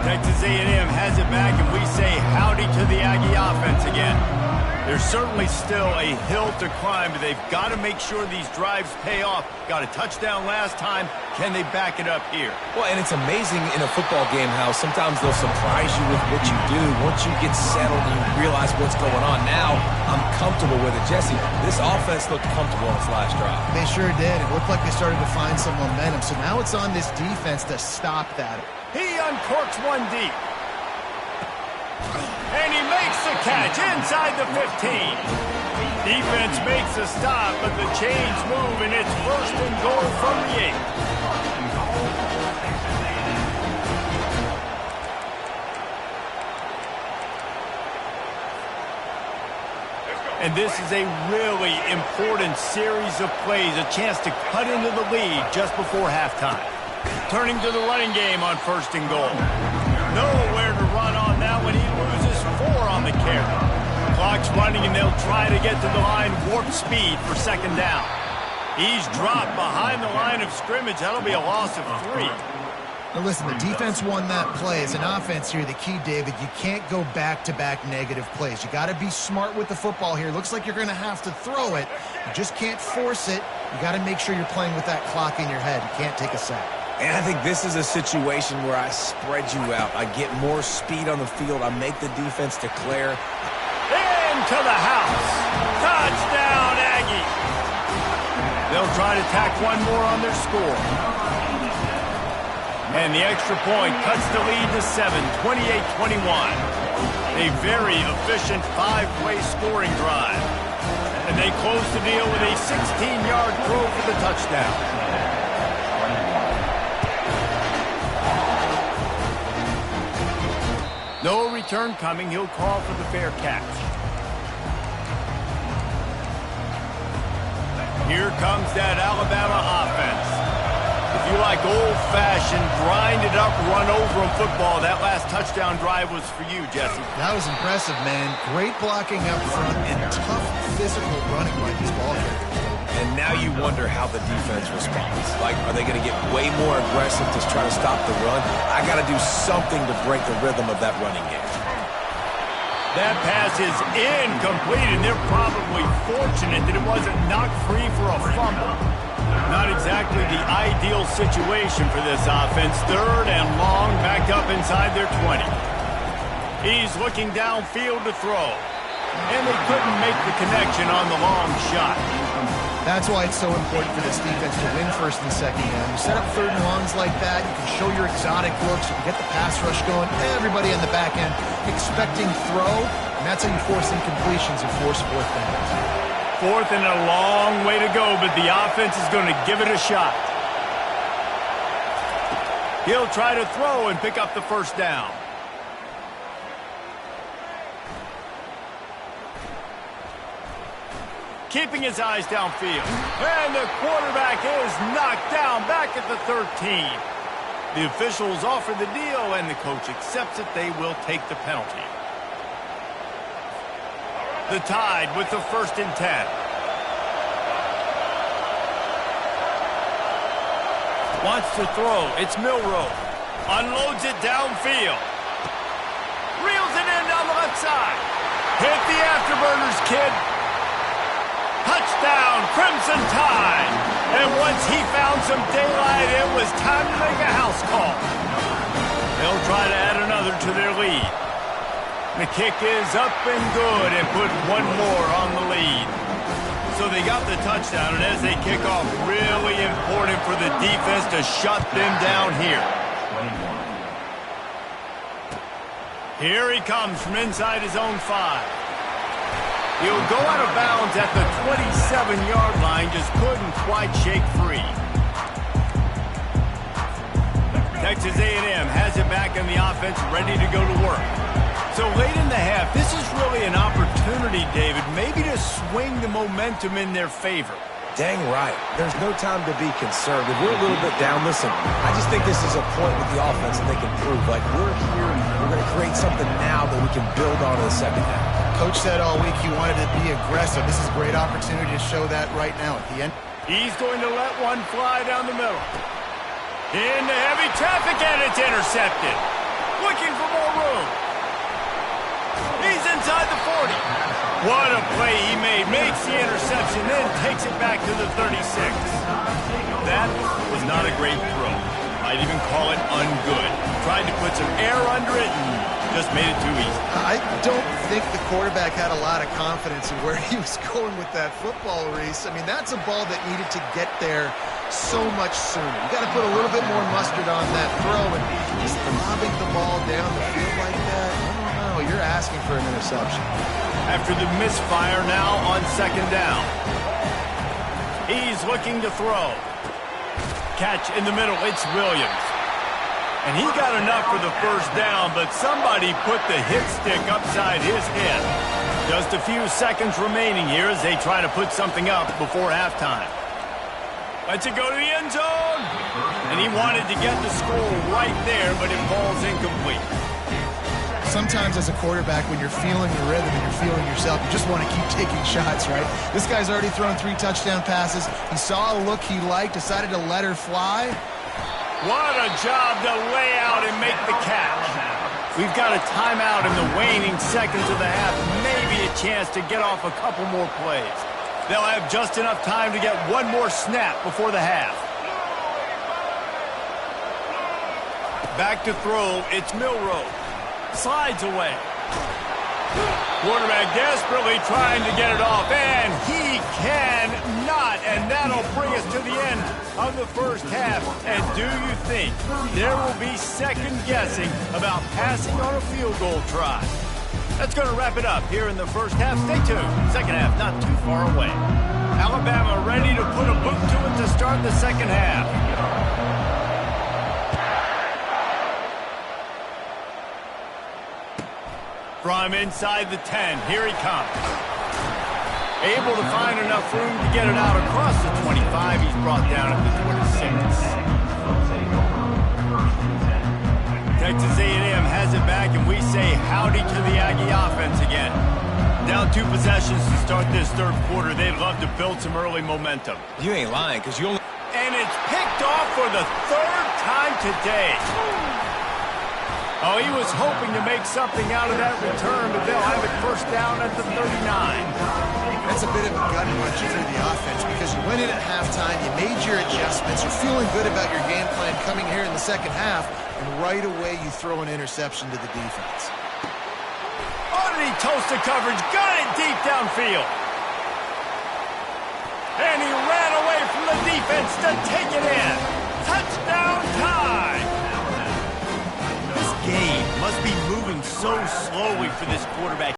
Texas A&M has it back, and we say howdy to the Aggie offense again. There's certainly still a hill to climb, but they've got to make sure these drives pay off. Got a touchdown last time. Can they back it up here? Well, and it's amazing in a football game how sometimes they'll surprise you with what you do. Once you get settled and you realize what's going on, now I'm comfortable with it. Jesse, this offense looked comfortable on its last drive. They sure did. It looked like they started to find some momentum. So now it's on this defense to stop that. He uncorks one deep. And he makes the catch inside the 15. Defense makes a stop, but the chains move, and it's 1st and goal from the 8. And this is a really important series of plays, a chance to cut into the lead just before halftime. Turning to the running game on 1st and goal. Nowhere to run on that one. He loses 4 on the carry. Clock's running, and they'll try to get to the line warp speed for 2nd down. He's dropped behind the line of scrimmage. That'll be a loss of 3. Now listen, the defense won that play. As an offense here, the key, David, you can't go back-to-back negative plays. You got to be smart with the football here. Looks like you're going to have to throw it. You just can't force it. You got to make sure you're playing with that clock in your head. You can't take a sack. And I think this is a situation where I spread you out. I get more speed on the field. I make the defense declare. Into the house. Touchdown, Aggie. They'll try to tack one more on their score. And the extra point cuts the lead to 7, 28-21. A very efficient 5-play scoring drive. And they close the deal with a 16-yard throw for the touchdown. No return coming. He'll call for the fair catch. Here comes that Alabama offense. If you like old-fashioned, grind-it-up, run-over-'em football, that last touchdown drive was for you, Jesse. That was impressive, man. Great blocking up front and tough physical running by these ball carriers. And now you wonder how the defense responds. Like, are they going to get way more aggressive to try to stop the run? I got to do something to break the rhythm of that running game. That pass is incomplete, and they're probably fortunate that it wasn't knocked free for a fumble. Not exactly the ideal situation for this offense. 3rd and long, back up inside their 20. He's looking downfield to throw. And they couldn't make the connection on the long shot. That's why it's so important for this defense to win 1st and 2nd down. You set up 3rd and longs like that, you can show your exotic looks, you can get the pass rush going, everybody on the back end expecting throw, and that's how you force incompletions and force 4th downs. 4th and a long way to go, but the offense is going to give it a shot. He'll try to throw and pick up the 1st down. Keeping his eyes downfield. And the quarterback is knocked down back at the 13. The officials offer the deal, and the coach accepts it. They will take the penalty. The Tide with the 1st and 10. Wants to throw. It's Milroe. Unloads it downfield. Reels it in down the left side. Hit the afterburners, kid. Touchdown, Crimson Tide. And once he found some daylight, it was time to make a house call. They'll try to add another to their lead. The kick is up and good and put one more on the lead. So they got the touchdown, and as they kick off, really important for the defense to shut them down here. Here he comes from inside his own 5. He'll go out of bounds at the 27-yard line, just couldn't quite shake free. Texas A&M has it back in the offense, ready to go to work. So late in the half, this is really an opportunity, David, maybe to swing the momentum in their favor. Dang right. There's no time to be concerned. If we're a little bit down, listen, I just think this is a point with the offense that they can prove. Like, we're here, we're going to create something now that we can build on in the 2nd half. Coach said all week he wanted to be aggressive. This is a great opportunity to show that right now at the end. He's going to let one fly down the middle. Into heavy traffic, and it's intercepted. Looking for more room. He's inside the 40. What a play he made. Makes the interception, then takes it back to the 36. That was not a great throw. Might even call it ungood. Tried to put some air under it and just made it too easy. I don't think the quarterback had a lot of confidence in where he was going with that football, Reese. I mean, that's a ball that needed to get there so much sooner. You got to put a little bit more mustard on that throw, and just lobbing the ball down the field like that, I don't know. You're asking for an interception. After the misfire now on 2nd down. He's looking to throw. Catch in the middle, it's Williams. And he got enough for the 1st down, but somebody put the hit stick upside his head. Just a few seconds remaining here as they try to put something up before halftime. Lets it go to the end zone. And he wanted to get the score right there, but it falls incomplete. Sometimes as a quarterback, when you're feeling the rhythm and you're feeling yourself, you just want to keep taking shots, right? This guy's already thrown 3 touchdown passes. He saw a look he liked, decided to let her fly. What a job to lay out and make the catch. We've got a timeout in the waning seconds of the half. Maybe a chance to get off a couple more plays. They'll have just enough time to get one more snap before the half. Back to throw, it's Milroe. Slides away. Quarterback desperately trying to get it off, and he cannot. And that'll bring us to the end of the first half. And do you think there will be second guessing about passing on a field goal try? That's going to wrap it up here in the first half. Stay tuned. Second half not too far away. Alabama ready to put a boot to it to start the second half. From inside the 10, here he comes. Able to find enough room to get it out across the 25. He's brought down at the 26. Texas A&M has it back, and we say howdy to the Aggie offense again. Down 2 possessions to start this third quarter. They'd love to build some early momentum. You ain't lying, because you only... And it's picked off for the third time today. Oh, he was hoping to make something out of that return, but they'll have it first down at the 39. That's a bit of a gut punch for the offense because you went in at halftime, you made your adjustments, you're feeling good about your game plan coming here in the second half, and right away you throw an interception to the defense. Underneath toasted coverage, got it deep downfield. And he ran away from the defense to take it in. Touchdown time! This game must be moving so slowly for this quarterback.